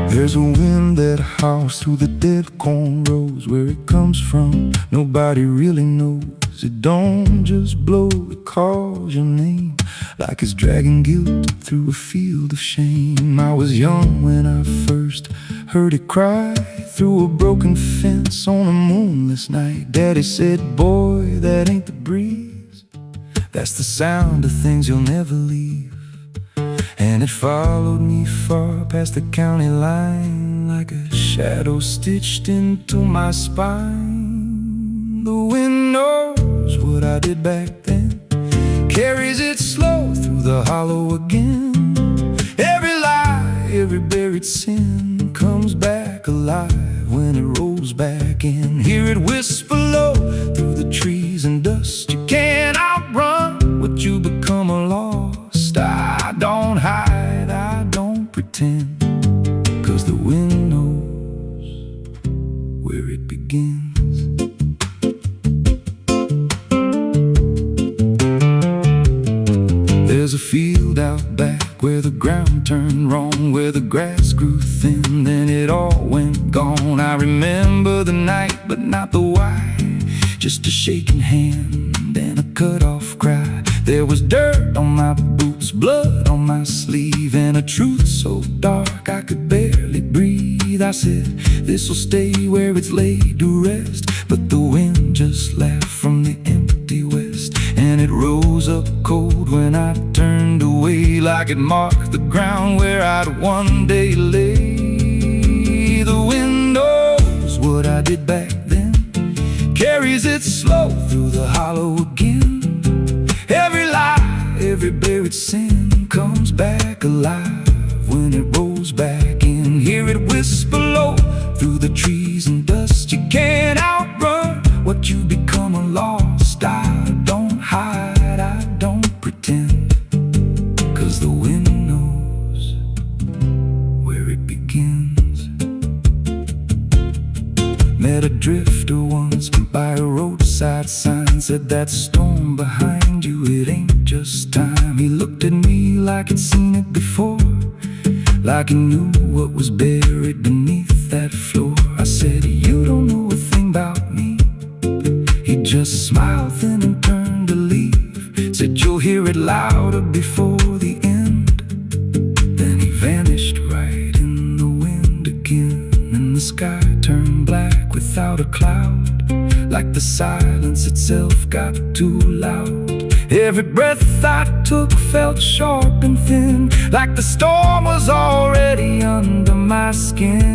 There's a wind that howls through the dead corn rows. Where it comes from, nobody really knows. It don't just blow, it calls your name, like it's dragging guilt through a field of shame. I was young when I first heard it cry through a broken fence on a moonless night. Daddy said, boy, that ain't the breeze, that's the sound of things you'll never leave. And it followed me far past the county line, like a shadow stitched into my spine. The wind knows what I did back then, carries it slow through the hollow again. Every lie, every buried sin comes back alive when it rolls back in. Hear it whisper low through the trees and dust. You can't outrun what you become lost. I don't hide, I don't pretend, 'cause the wind knows where it begins. There's a field out back where the ground turned wrong, where the grass grew thin, then it all went gone. I remember the night, but not the why, just a shaking hand and a cut-off cry. There was dirt on my boots, blood on my sleeve, and a truth so dark I could barely breathe. I said, this'll stay where it's laid to rest, but the wind just laughed from the empty west, and it rose up cold when I turned away, like it marked the ground where I'd one day lay. The wind knows what I did back then, carries it slow through the hollow again. Every lie, every buried sin comes back alive when it rolls back in. Hear it whisper low through the trees and dust. You can't outrun what you become lost. I don't hide, I don't pretend, 'cause the wind knows where it begins. Met a drifter once by a roadside sign, said that storm behind you, it ain't just time. He looked at me like he'd seen it before, like he knew what was buried beneath that floor. I said, you don't know a thing about me. He just smiled then and turned to leave, said, you'll hear it louder before the end. Then he vanished right in the wind again, and the sky turned black without a cloud, like the silence itself got too loud. Every breath I took felt sharp and thin, like the storm was already under my skin.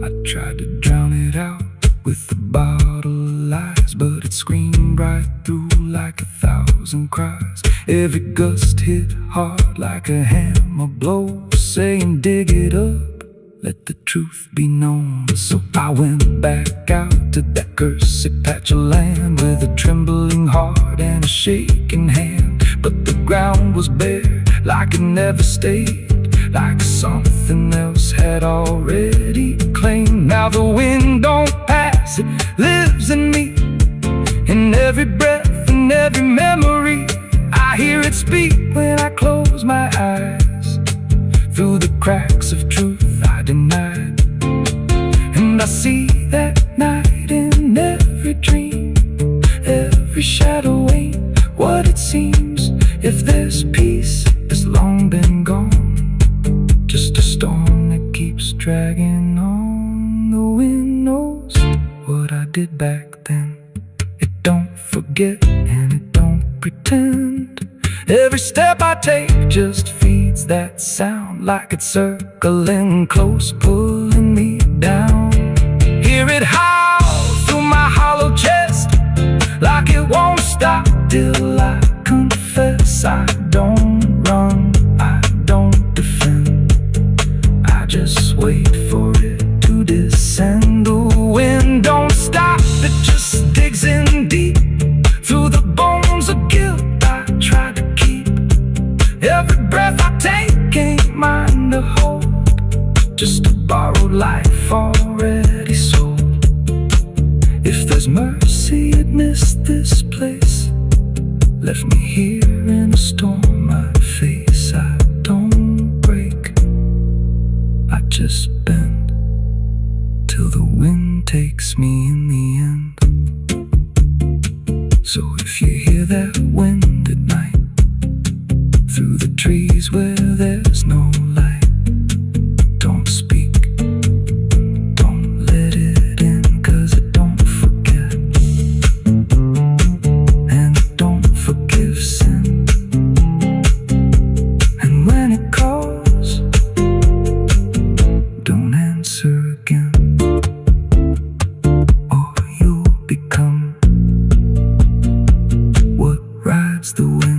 I tried to drown it out with a bottle of lies, but it screamed right through like 1,000 cries. Every gust hit hard like a hammer blow, saying dig it up, let the truth be known. So I went back out to that cursed patch of land with a trembling heart and a shaking hand. But the ground was bare, like it never stayed, like something else had already claimed. Now the wind don't pass, it lives in me, in every breath and every memory. I hear it speak when I close my eyes, through the cracks of truth I denied. And I see that night in every dream, every shadow ain't what it seems. If there's peace, it's long been gone, just a storm that keeps dragging on. The wind knows what I did back then. It don't forget and it don't pretend. Every step I take just feeds rides that sound like it's circling close, pulling me down. Hear it howl through my hollow chest, like it won't stop till I confess. I don't run, I don't defend, I just wait for it to descend. The wind don't stop, it just digs in deep through the bones of guilt I try to keep. Every breath I take ain't mine to hold, just a borrowed life already sold. If there's mercy amidst this place, left me here in a storm I face. I don't break, I just bend till the wind takes me in the end. So if you hear that wind at night, through the trees where there's no light, don't speak, don't let it in, 'cause it don't forget, and it don't forgive sin. And when it calls, don't answer again, or you'll become what rides the wind.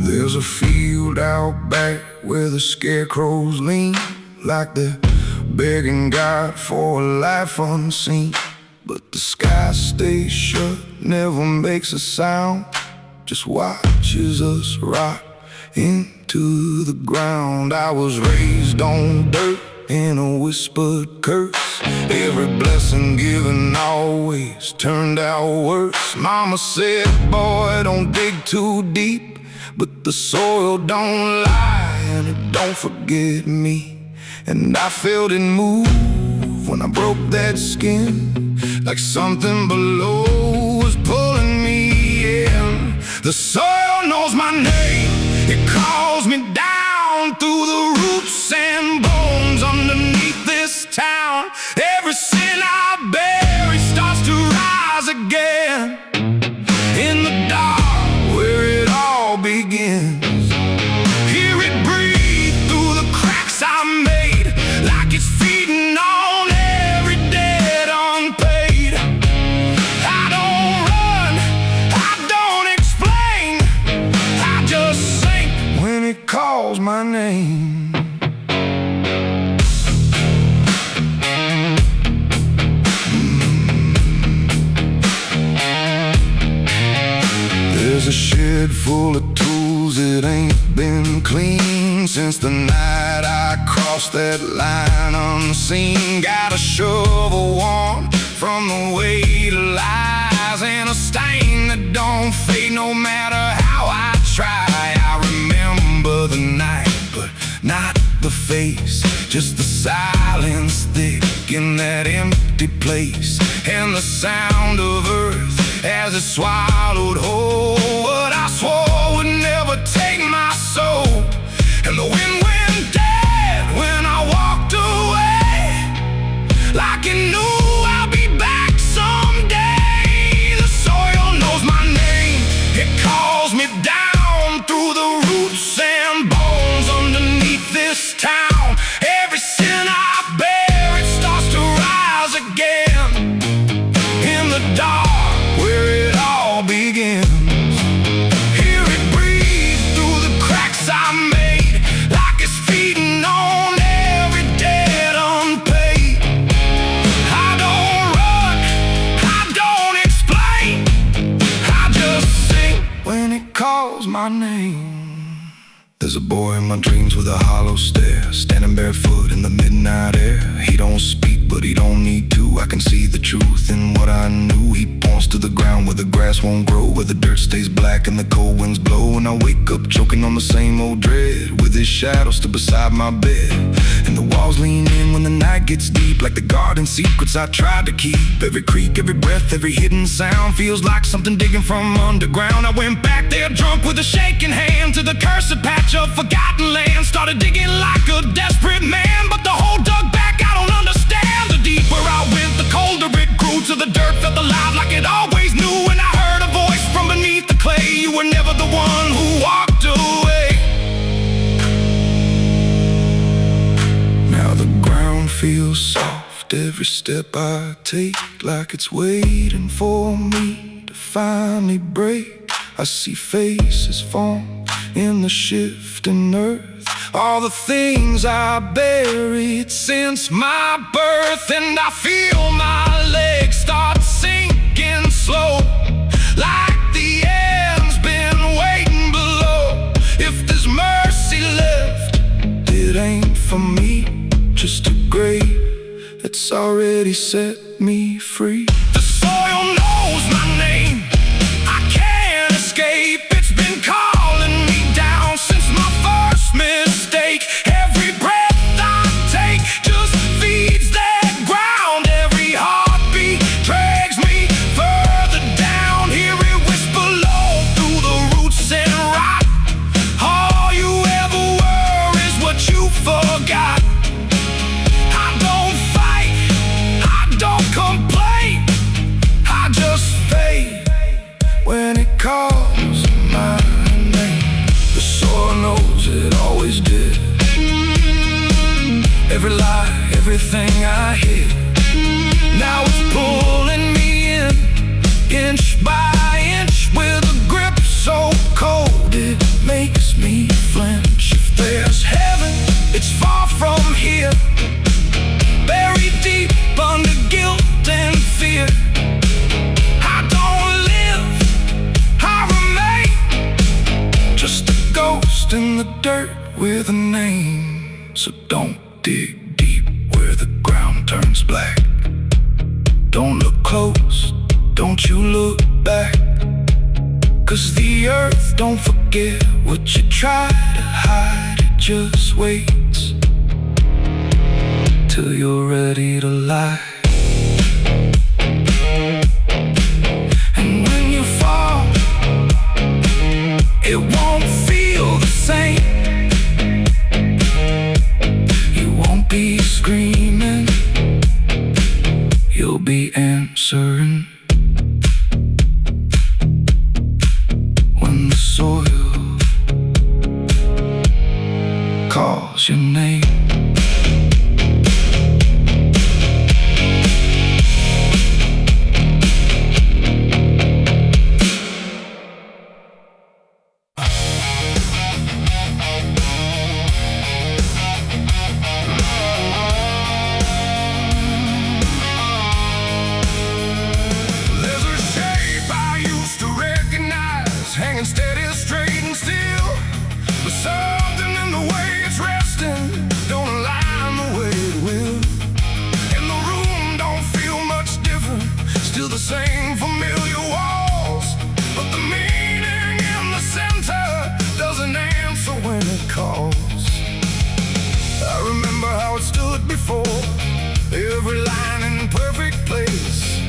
There's a field out back where the scarecrows lean, like they're begging God for a life unseen. But the sky stays shut, never makes a sound, just watches us rot into the ground. I was raised on dirt in a whispered curse, every blessing given always turned out worse. Mama said, boy, don't dig too deep, but the soil don't lie and it don't forget me. And I felt it move when I broke that skin, like something below was pulling me in. The soil knows my name, it calls me down through the roots and bones underneath this town. Every sin I bury starts to rise again in the dark where it all begins. Hear it breathe through the cracks I made, like it's feeding on every debt unpaid. I don't run, I don't explain, I just sink when it calls my name. There's a shed full of tools that ain't been clean since the night I crossed that line unseen. Got a shovel worn from the weight of lies, and a stain that don't fade no matter how I try. I remember the night, but not the face, just the silence thick in that empty place, and the sound of earth as it swallowed whole what I swore would never take my soul. And the wind went dead when I walked away, like it knew I'll be back someday. The soil knows my name, it calls me down through the roots and bones underneath this town. Every sin I bear, it starts to rise again in the dark where it all begins. Hear it breathe through the cracks I made, like it's feeding on every debt unpaid. I don't run, I don't explain, I just sing when it calls my name. There's a boy in my dreams with a hollow stare, standing barefoot in the midnight air. He don't speak but he don't need to. I can see the truth in what I knew. He points to the ground where the grass won't grow, where the dirt stays black and the cold winds blow. And I wake up choking on the same old dread, with his shadow still beside my bed. And the walls lean in when the night gets deep, like the garden secrets I tried to keep. Every creak, every breath, every hidden sound feels like something digging from underground. I went back there drunk with a shaking hand to the cursed patch of forgotten land. Started digging like a desperate man, but the hole dug back, I don't understand. The deeper I went, the colder it grew, till the dirt felt alive like it always knew. And I heard a voice from beneath the clay, you were never the one who walked away. Now the ground feels soft, every step I take, like it's waiting for me to finally break. I see faces form in the shifting earth, all the things I buried since my birth. And I feel my legs start sinking slow, like the end's been waiting below. If there's mercy left, it ain't for me, just a grave that's already set me free. The soil knows my name, I can't escape. It's been calling me down since my first mistake. Every breath I take just feeds that ground. Every heartbeat drags me further down. Hear it whisper low through the roots and rot. All you ever were is what you forgot. I don't fight, I don't complain, I just fade when it calls my name. The soil knows it always did. Every lie, everything I hid, now it's pulling me in, inch by inch, with a grip so cold it makes me flinch. If there's heaven, it's far from here, buried deep under guilt and fear. I don't live, I remain, just a ghost in the dirt with a name. So don't dig deep where the ground turns black. Don't look close, don't you look back, 'cause the earth don't forget what you try to hide. It just waits till you're ready to lie. And when you fall, it won't feel the same. You won't be screaming, you'll be answering. When the soil calls your name. There's a shape I used to recognize, hanging steady, straight and still, but something in the way it's resting don't align the way it will. And the room don't feel much different, still the same familiar walls, but the meaning in the center doesn't answer when it calls. I remember how it stood before, every line in perfect place,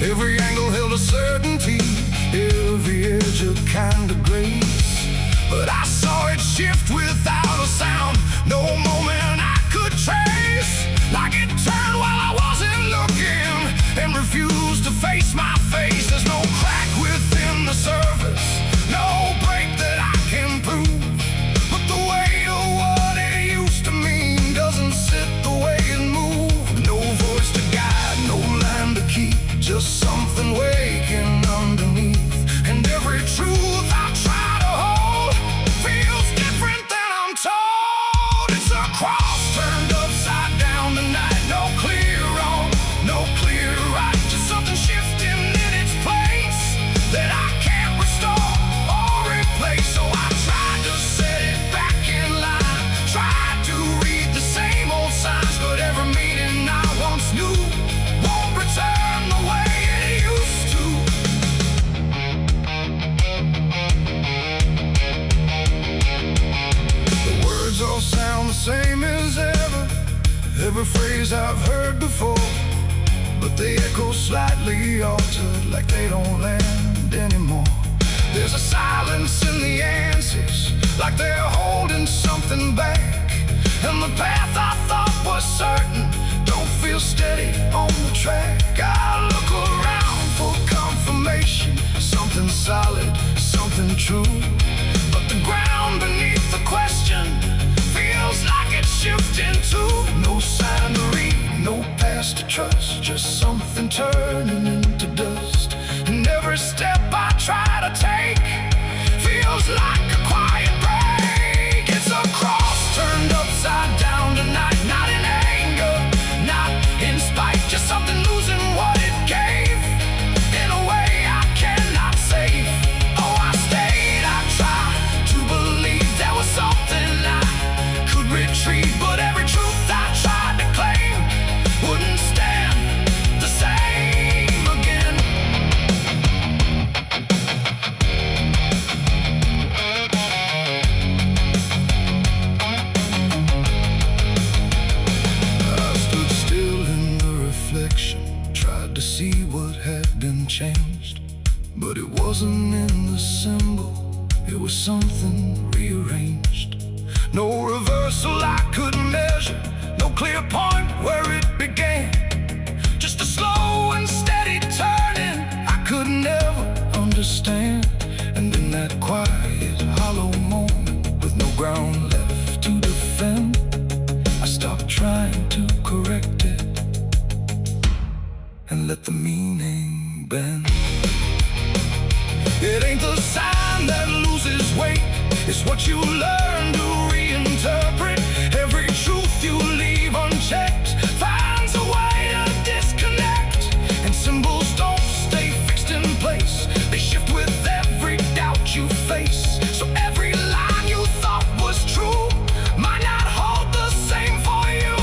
every angle held a certainty, every edge a kind of grace. But I saw it shift without a sound, no moment I could trace, like it turned while I wasn't looking and refused to face my face. There's no crack within the surface, no break that I can prove, but the weight of what it used to mean doesn't sit the way it moved. No voice to guide, no line to keep, just something waking underneath. And every truth I try to hold feels different than I'm told. It's a every phrase I've heard before, but they echo slightly altered, like they don't land anymore. There's a silence in the answers, like they're holding something back. And the path I thought was certain don't feel steady on the track. I look around for confirmation, something solid, something true, but the ground beneath the question feels like it's shifting too. No sign to read, no past to trust, just something turning into dust. And every step I try to take feels like a quiet break. It's a cross turned upside down tonight, not in anger, not in spite, just something losing what it gave in a way I cannot save. Oh, I stayed, I tried to believe there was something I could retrieve, but every truth I tried to claim wouldn't stand the same again. I stood still in the reflection, tried to see what had been changed, but it wasn't in the symbol, it was something rearranged. No reversal I could measure, no clear point where it began, just a slow and steady turning I could never understand. And in that quiet, hollow moment, with no ground left to defend, I stopped trying to correct it and let the meaning bend. It ain't the sign that loses weight, it's what you learn to reinterpret. Every truth you leave unchecked finds a way to disconnect. And symbols don't stay fixed in place, they shift with every doubt you face. So every line you thought was true might not hold the same for you.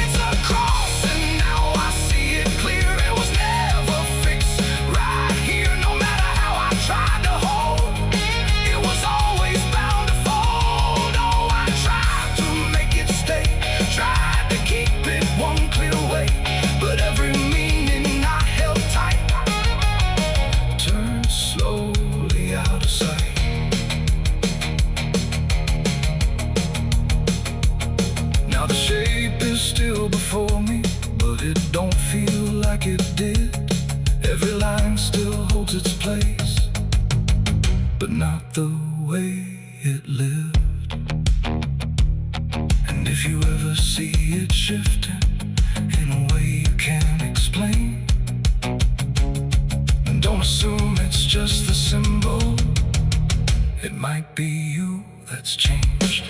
It's a cross and now I see it clear, it was never fixed right here. No matter how I tried to hold, it was always bound to fold. Oh, I tried to make it stay, tried to keep it one clear way, but every meaning I held tight turned slowly out of sight. Now the shape is still before me, but it don't feel like it did. Every line still holds its place, but not the way it lived. And if you ever see it shifting in a way you can't explain, don't assume it's just the symbol, it might be you that's changed.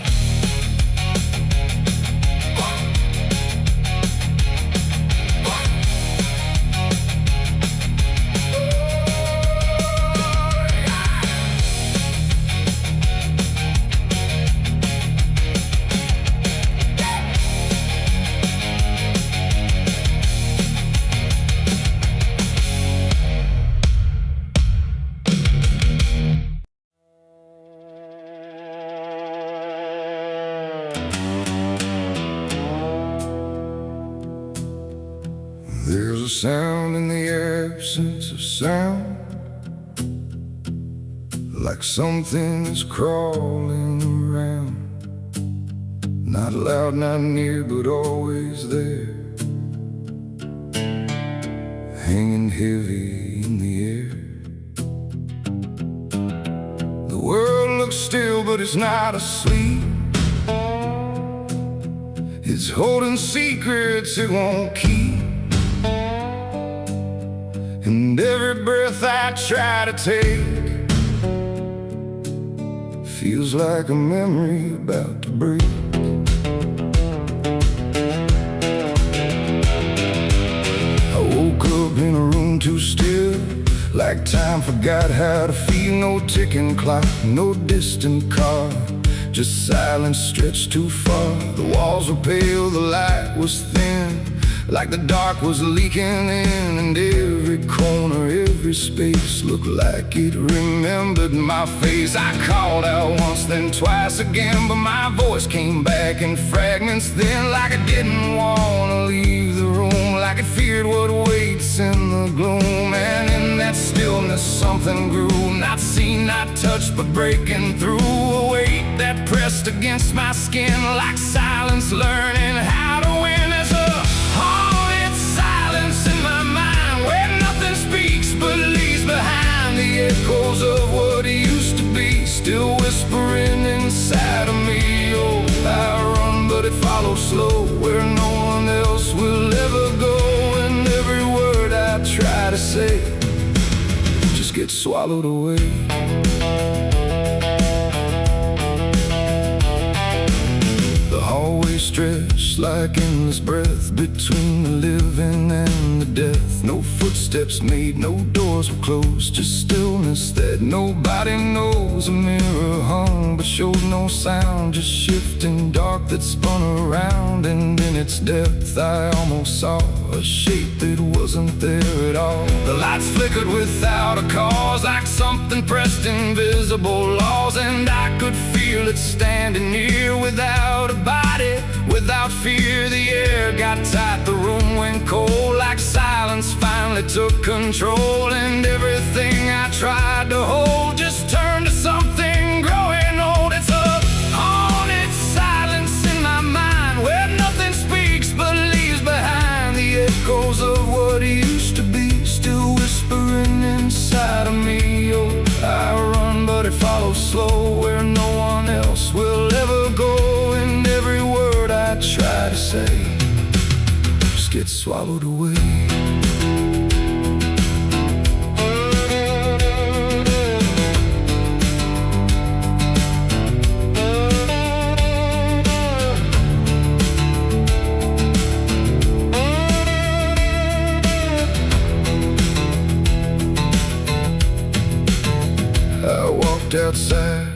There's a sound in the absence of sound, like something is crawling around. Not loud, not near, but always there, hanging heavy in the air. The world looks still, but it's not asleep. It's holding secrets it won't keep. And every breath I try to take feels like a memory about to break. I woke up in a room too still, like time forgot how to feel. No ticking clock, no distant car, just silence stretched too far. The walls were pale, the light was thin, like the dark was leaking in, and every corner, every space looked like it remembered my face. I called out once, then twice again, but my voice came back in fragments then, like I didn't want to leave the room, like it feared what waits in the gloom. And in that stillness something grew, not seen, not touched, but breaking through. A weight that pressed against my skin, like silence learning how to win. There's a haunted silence in my mind, where nothing speaks but leaves behind the echoes of what used to be, still whispering inside of me. Oh, I run, but it follows slow, where no one else will ever go. And every word I try to say just gets swallowed away. Always stretched like endless breath between the living and the death. No footsteps made, no doors were closed, just stillness that nobody knows. A mirror hung but showed no sound, just shifting dark that spun around. And in its depth I almost saw a shape that wasn't there at all. The lights flickered without a cause, like something pressed invisible laws. And I could feel it standing near without a body, without fear. The air got tight, the room went cold, like silence finally took control. And everything I tried to hold just turned to something growing old. It's a haunted silence in my mind, where nothing speaks but leaves behind the echoes of what used to be, still whispering inside of me. Oh, I run, but it follows slow, where no one else will ever go. And every word I try to say just gets swallowed away. I walked outside,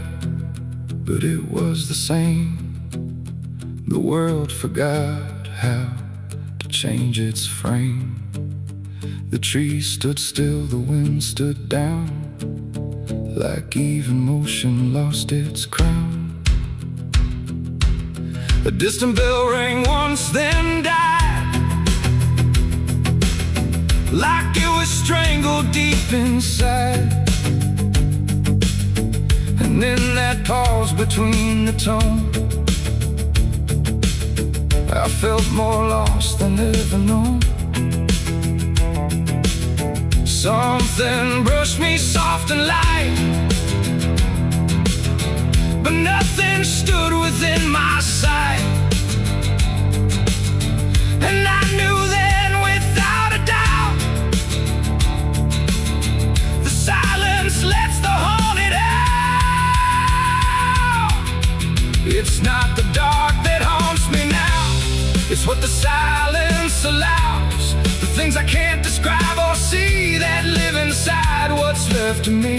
but it was the same. The world forgot how to change its frame. The trees stood still, the wind stood down, like even motion lost its crown. A distant bell rang once, then died, like it was strangled deep inside. And in that pause between the tone, I felt more lost than ever known. Something brushed me soft and light, but nothing stood within my sight. And I knew then without a doubt, the silence lets the haunted out. It's not the dark that haunts me now, it's what the silence allows. The things I can't describe or see that live inside what's left of me.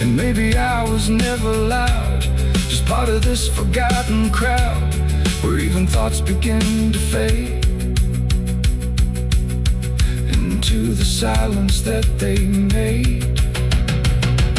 And maybe I was never loud, just part of this forgotten crowd, where even thoughts begin to fade into the silence that they made.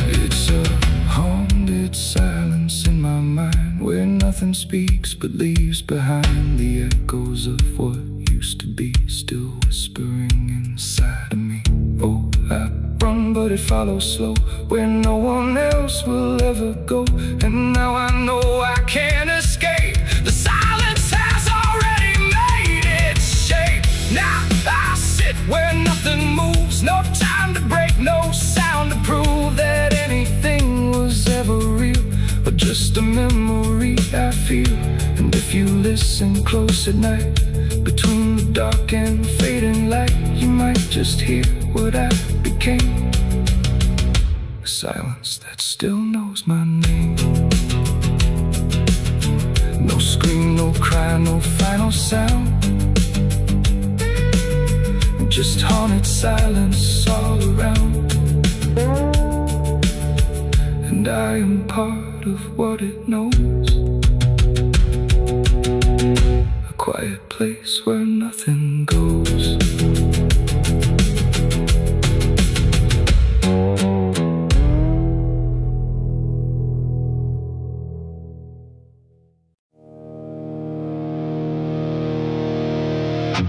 It's a haunted silence in my mind, where nothing speaks but leaves behind the echoes of what used to be, still whispering inside of me. Oh, I run, but it follows slow, where no one else will ever go. And now I know I can't escape. The silence has already made its shape. Now I sit where nothing moves, no time to break, no sound to prove that anything was ever real, or just a memory I feel. And if you listen close at night, between the dark and fading light, you might just hear what I became. A silence that still knows my name. No scream, no cry, no final sound, just haunted silence all around. And I am part of what it knows, a quiet place where nothing goes. There's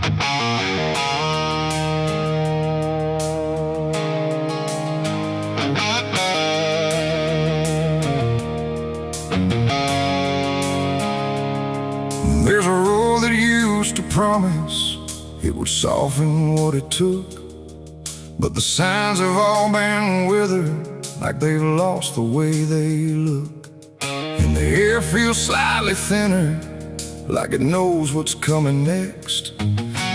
a road that used to promise it would soften what it took, but the signs have all been withered, like they've lost the way they look. And the air feels slightly thinner, like it knows what's coming next.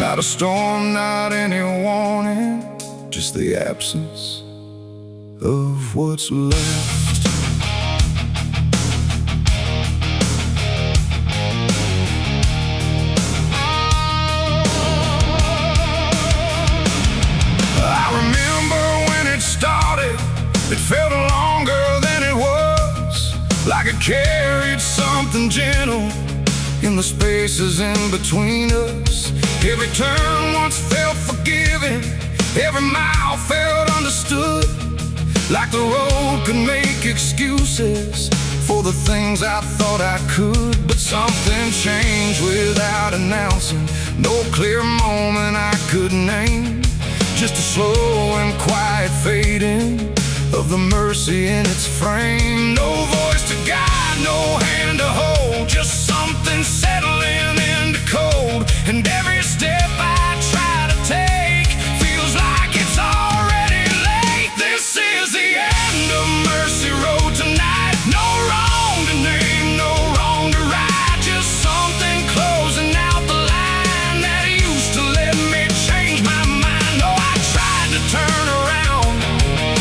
Not a storm, not any warning, just the absence of what's left. It felt longer than it was, like it carried something gentle in the spaces in between us. Every turn once felt forgiving, every mile felt understood, like the road could make excuses for the things I thought I could. But something changed without announcing, no clear moment I could name, just a slow and quiet fading of the mercy in its frame. No voice to guide, no hand to hold, just something settling into cold. And every step I try to take feels like it's already late. This is the end of Mercy Road tonight. No wrong to name, no wrong to right, just something closing out the line that used to let me change my mind. Oh, I tried to turn around,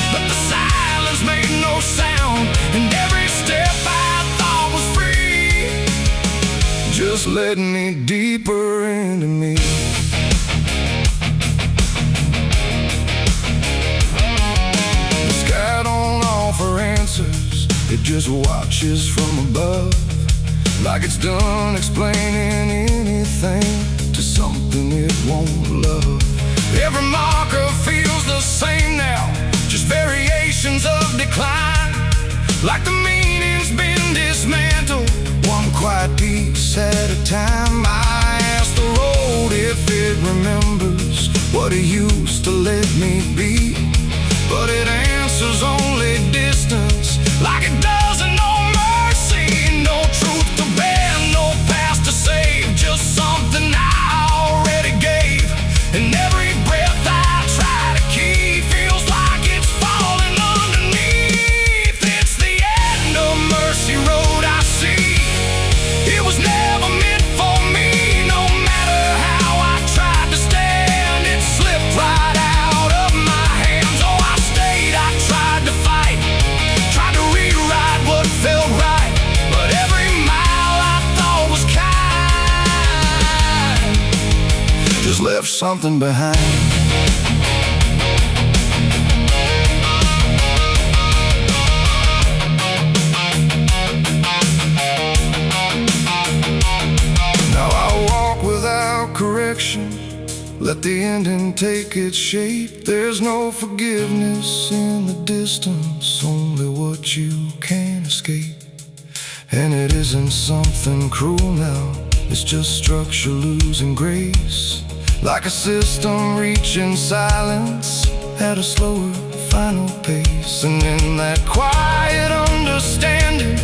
but the silence made no sound, and every step I thought was free just led me deeper into me. The sky don't offer answers, it just watches from above, like it's done explaining anything to something it won't love. Every marker feels the same now, just variations of decline, like the meaning's been dismantled, one quiet piece at a time. I ask the road if it remembers what it used to let me be, but it answers only distance, like it doesn't know mercy. No truth to bear, no past to save, just something I already gave. And every breath I try to keep feels like it's falling underneath. It's the end of Mercy Road, I see. It was never meant for me. No matter how I tried to stand, it slipped right out of my hands. Oh, I stayed, I tried to fight, tried to rewrite what felt right, but every mile I thought was kind just left something behind. Now I walk without correction, let the ending take its shape. There's no forgiveness in the distance, only what you can't escape. And it isn't something cruel now, it's just structure losing grace, like a system reaching silence at a slower final pace. And in that quiet understanding,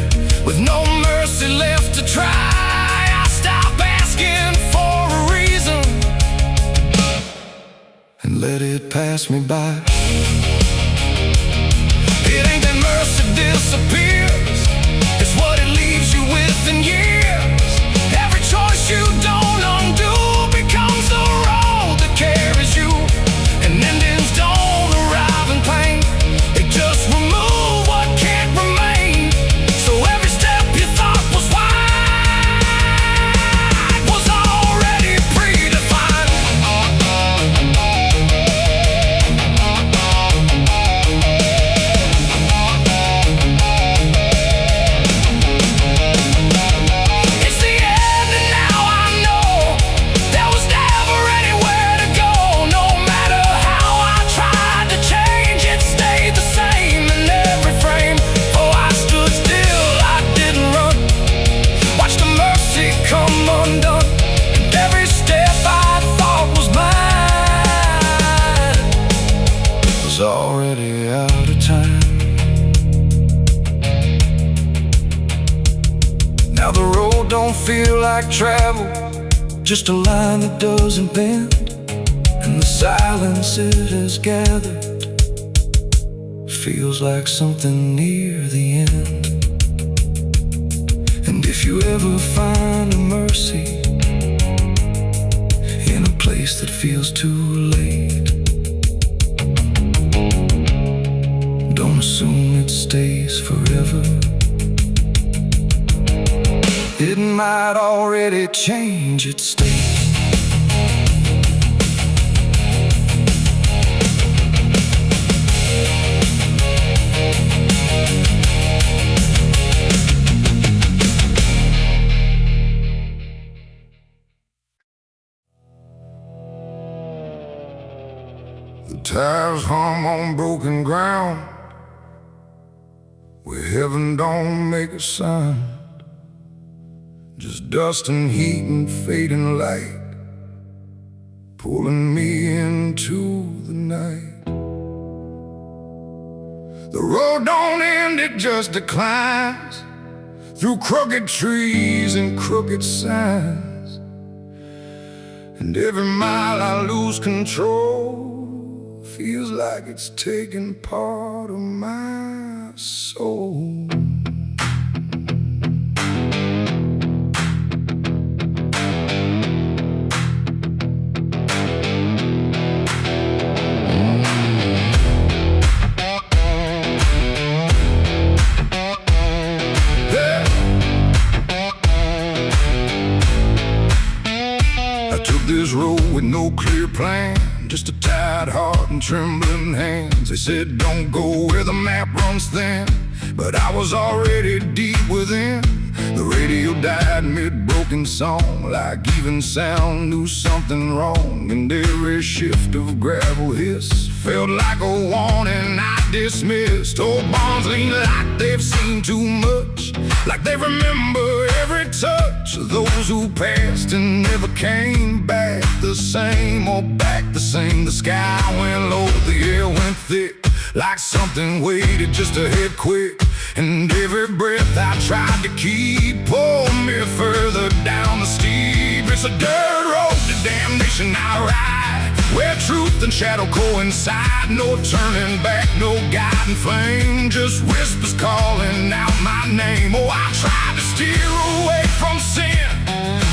with no mercy left to try, I stop asking for a reason and let it pass me by. It ain't that mercy disappears, it's what it leaves you with in years. Every choice you don't undo becomes the road that carries you, and endings don't arrive in pain, they just remove what can't remain. So every step you thought was wide was already predefined. like travel, just a line that doesn't bend. And the silence it has gathered feels like something near the end. And if you ever find a mercy in a place that feels too late, don't assume it stays forever. It might already change its state. The tires hum on broken ground, where heaven don't make a sound. Just dust and heat and fading light, pulling me into the night. The road don't end, it just declines through crooked trees and crooked signs. And every mile I lose control feels like it's taking part of my soul. This road with no clear plan, just a tired heart and trembling hands. They said don't go where the map runs thin, but I was already deep within. The radio died mid-broken song, like even sound knew something wrong. And every shift of gravel hiss felt like a warning I dismissed. Old bonds lean like they've seen too much, like they remember every touch of those who passed and never came back the same, or back the same. The sky went low, the air went thick, like something waited just to hit quick. And every breath I tried to keep pulled me further down the steep. It's a dirt road to damnation I ride, where truth and shadow coincide. No turning back, no guiding flame, just whispers calling out my name. Oh, I tried to steer away from sin,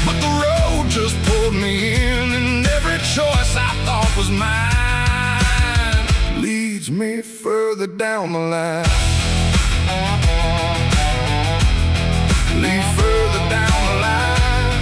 but the road just pulled me in. And every choice I thought was mine leads me further down the line. Lead further down the line.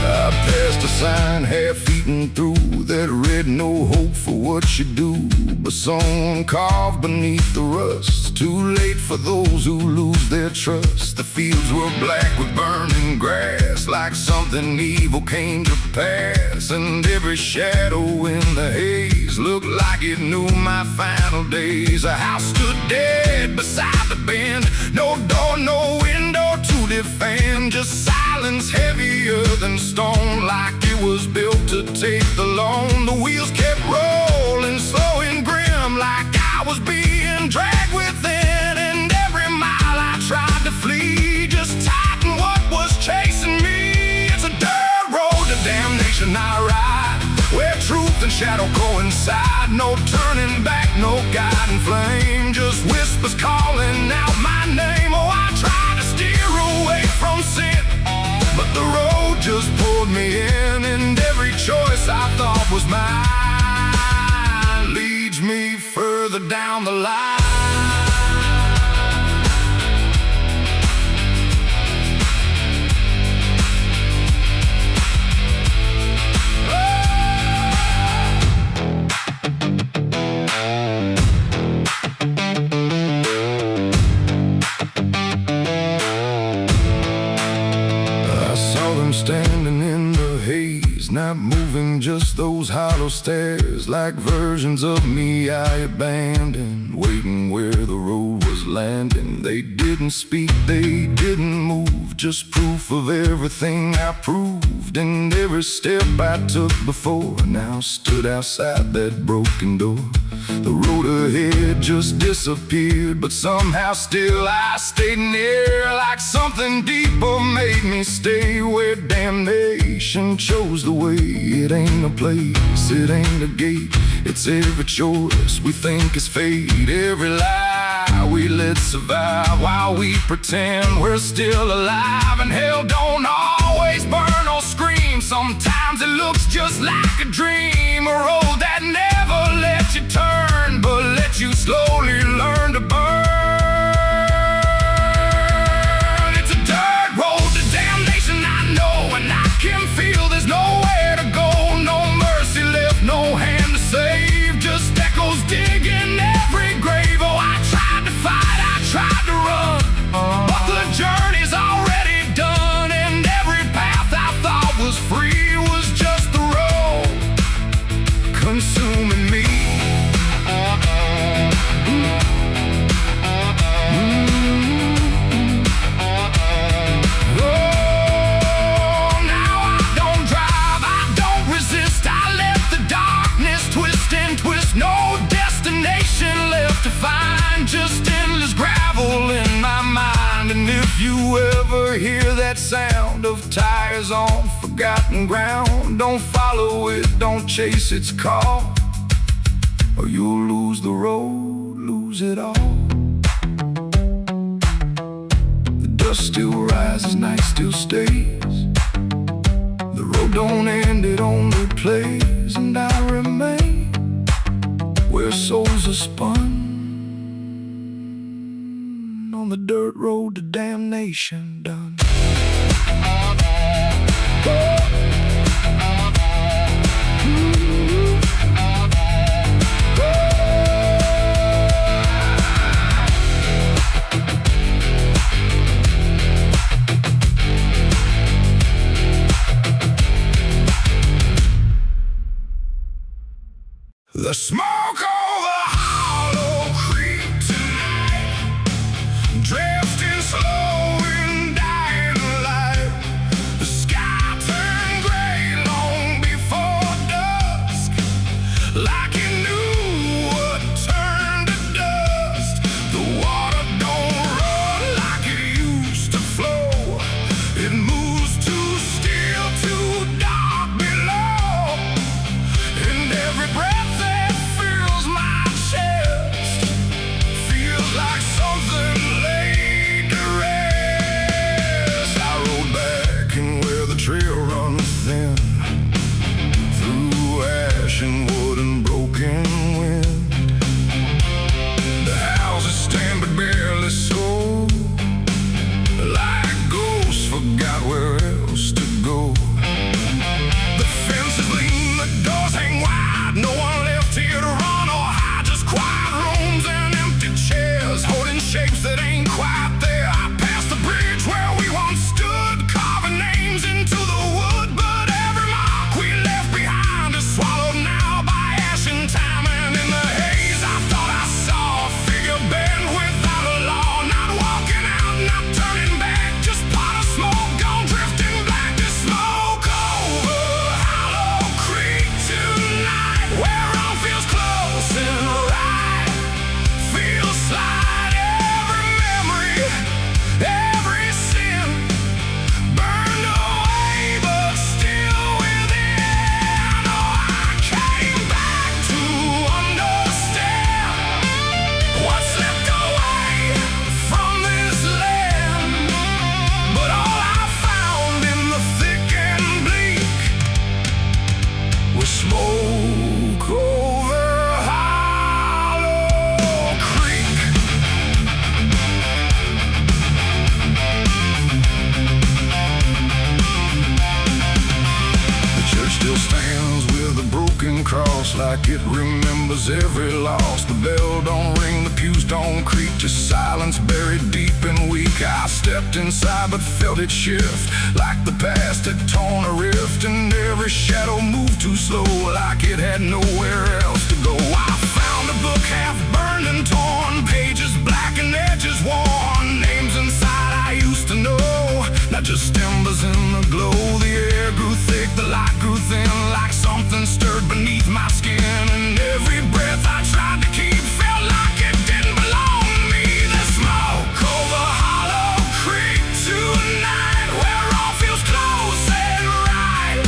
I passed a sign half-eaten through that read no hope for what you do, but someone carved beneath the rust. Too late for those who lose their trust. The fields were black with burning grass, like something evil came to pass. And every shadow in the haze looked like it knew my final days. A house stood dead beside the bend, no door, no window to defend, just silence heavier than stone, like it was built to take the loan. The wheels kept rolling slow and grim, like I was being dragged within. And every mile I tried to flee just tightened what was chasing me. It's a dirt road to damnation I ride, where truth and shadow coincide. No turning back, no guiding flame, just whispers calling out my name. Oh, I tried to steer away from sin, but the road just pulled me in. And every choice I thought was mine leads me further down the line. Standing in the haze, not moving, just those hollow stares, like versions of me I abandoned, waiting where the road was was landing. They didn't speak, they didn't move, just proof of everything I proved. And every step I took before now stood outside that broken door. The road ahead just disappeared, but somehow still I stayed near. Like something deeper made me stay, where damnation chose the way. It ain't a place, it ain't a gate, it's every choice we think is fate. Every lie we let survive while we pretend we're still alive. And hell don't always burn or scream, sometimes it looks just like a dream. A road that never let you turn, but let you slowly learn to burn. It's a dirt road to damnation, I know, and I can feel there's nowhere to go. No mercy left, no hand to save, just echoes digging every grave. Oh, I tried to fight, I tried to run, but the journey's already done. And every path I thought was free was just the road consuming me. No destination left to find, just endless gravel in my mind. And if you ever hear that sound of tires on forgotten ground, don't follow it, don't chase its call, or you'll lose the road, lose it all. The dust still rises, night still stays, the road don't end, it only plays. And I remain where souls are spun, on the dirt road to damnation done. The smoke over Hollow Creek tonight, drifting slow and dying light. The sky turned gray long before dusk, like it knew what turned to dust. The water don't run like it used to flow, it moves too still, too dark below. And every breath like something laid to rest. I rode back in where the trail runs thin, through ash and wood and broken wind. The houses stand but barely so, like ghosts forgot where else to go. The fences lean, the doors hang wide, no one left here to run or hide, just quiet rooms and empty chairs holding shapes that ain't quite there. I passed the bridge where we once stood, carving names into the wood, but every mark we left behind is swallowed now by ash and time. And in the haze I thought I saw a figure bend without a law, not walking out, not turning back, just pot of smoke gone drifting black. The smoke over Hollow Creek tonight, where all feels close and right, feels slight. Every memory, every sin burned away, but still within. Oh, I came back to understand what's left away from this land. But all I found in the thick and bleak was smoke over Hollow Creek. The church still stands with a broken cross, like it remembers every loss. The bell don't ring, the pews don't creak, just silence buried deep and weak. I stepped inside but felt it shift, like the past had torn a rift. And every shadow moved too slow, like it had nowhere else to go. I found a book half burned and torn, pages black and edges not just embers in the glow. The air grew thick, the light grew thin, like something stirred beneath my skin. And every breath I tried to keep felt like it didn't belong to me. The smoke over Hollow Creek tonight, where all feels close and right,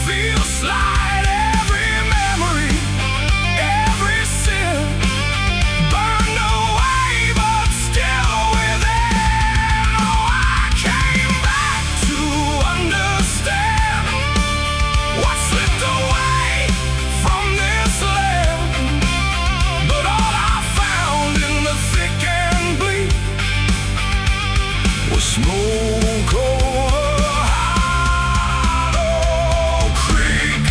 feels slight. Every memory, every sin burned away, but still within. Oh, I came back to understand what slipped away from this land. But all I found in the thick and bleak was smoke over Hollow Creek.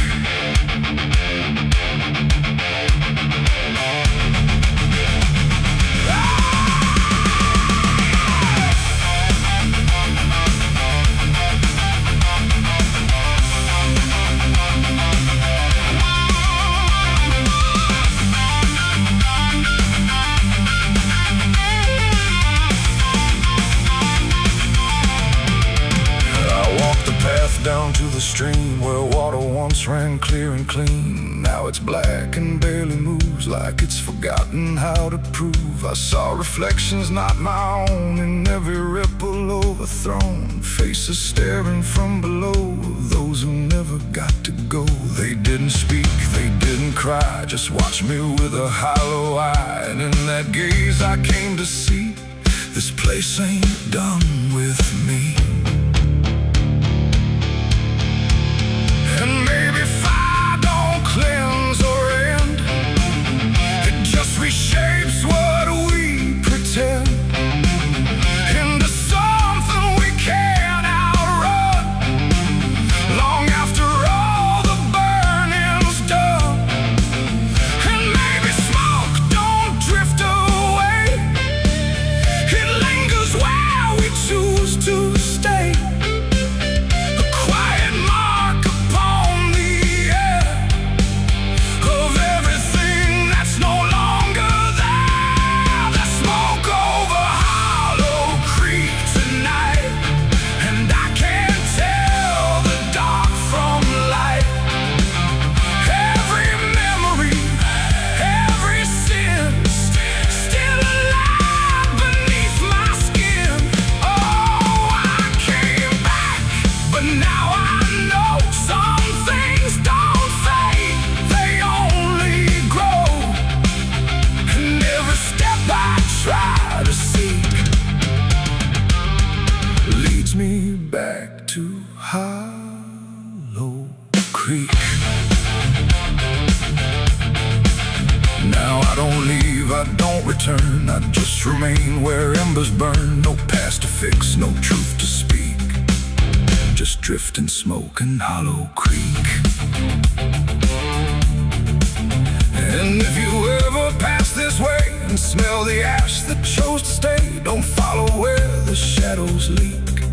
I walked the path down to the stream where water once ran clear and clean. Now it's black and barely moves, like it's forgotten how to prove. I saw reflections not my own in every ripple overthrown, faces staring from below, those who never got to go. They didn't speak, they didn't cry, just watched me with a hollow eye. And in that gaze I came to see, this place ain't done with me. And maybe fire don't cleanse or end, it just reshapes what we pretend into something we can't outrun. Long after all the burning's done, and maybe smoke don't drift away, it lingers where we choose to stay. A quiet mark upon the air of everything that's no longer there. The smoke over Hollow Creek tonight, and I can't tell the dark from light. Every memory, every sin, still alive beneath my skin. Oh, I came back, but now I know some things don't fade, they only grow. And every step I try to seek leads me back to Hollow Creek. Now I don't leave, I don't return, I just remain where embers burn. No past to fix, no truth to speak, just drift and smoke in Hollow Creek. And if you ever pass this way and smell the ash that chose to stay, don't follow where the shadows leak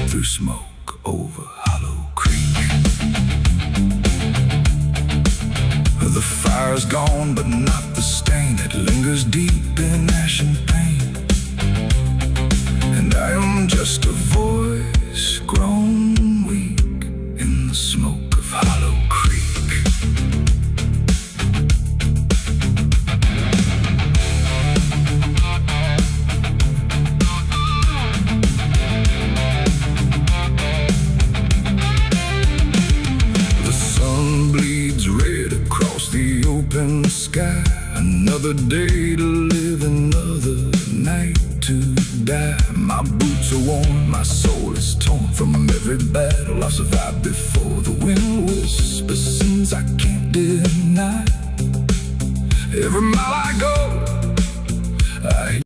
through smoke over Hollow Creek. The fire's gone, but not the stain. It lingers deep in ash and pain. And I am just a voice grown weak in the smoke of Hollow Creek. The sun bleeds red across the open sky. Another day to live, another night to die. My boots are worn, my soul is torn from every battle I've survived before. The wind whispers sins I can't deny. Every mile I go, I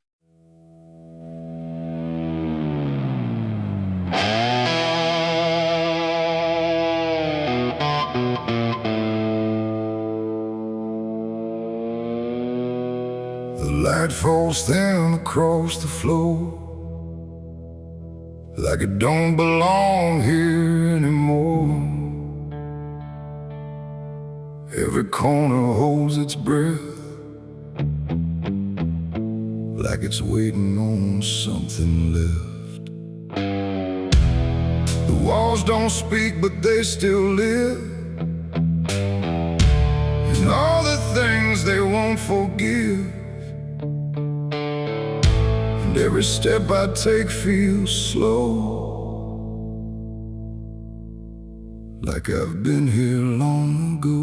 the light falls thin across the floor, like it don't belong here anymore. Every corner holds its breath, like it's waiting on something left. walls don't speak, but they still live. And all the things they won't forgive. And every step I take feels slow, like I've been here long ago.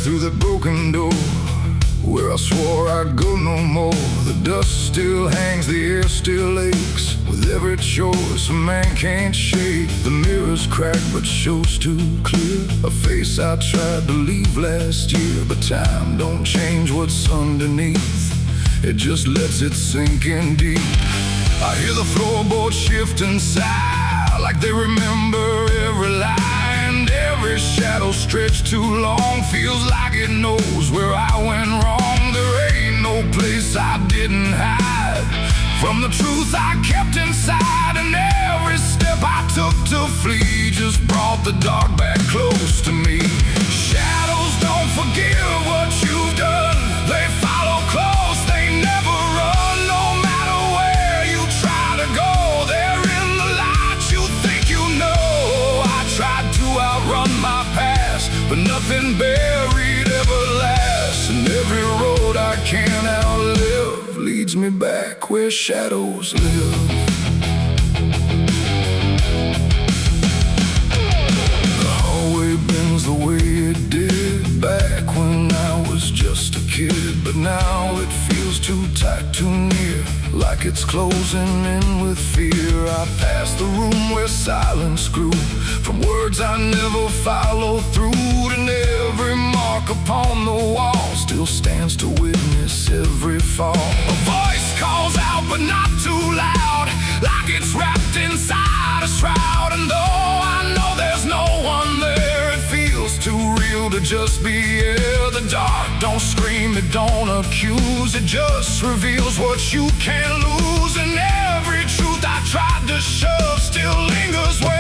Through the broken door, where I swore I'd go no more. The dust still hangs, the air still aches. With every choice a man can't shake. The mirror's cracked but shows too clear. A face I tried to leave last year. But time don't change what's underneath, it just lets it sink in deep. I hear the floorboards shift and sigh, like they remember every lie. Every shadow stretched too long feels like it knows where I went wrong. There ain't no place I didn't hide from the truth I kept inside. And every step I took to flee just brought the dark back close to me. Shadows don't forgive what you've done. They follow close, they never run. No matter where you try to go, they're in the light you think you know. I tried to outrun my past, but nothing buried ever lasts. And every road I can't outlive leads me back where shadows live. The hallway bends the way it did back when I was just a kid. But now it feels too tight, too near, like it's closing in with fear. I pass the room where silence grew, from words I never followed through. And every mark upon the wall still stands to witness every fall. A voice calls out but not too loud, like it's wrapped inside a shroud. And though I know there's no one there, it feels too real to just be here. The dark don't scream, it don't accuse, it just reveals what you can't lose. And every truth I tried to shove still lingers where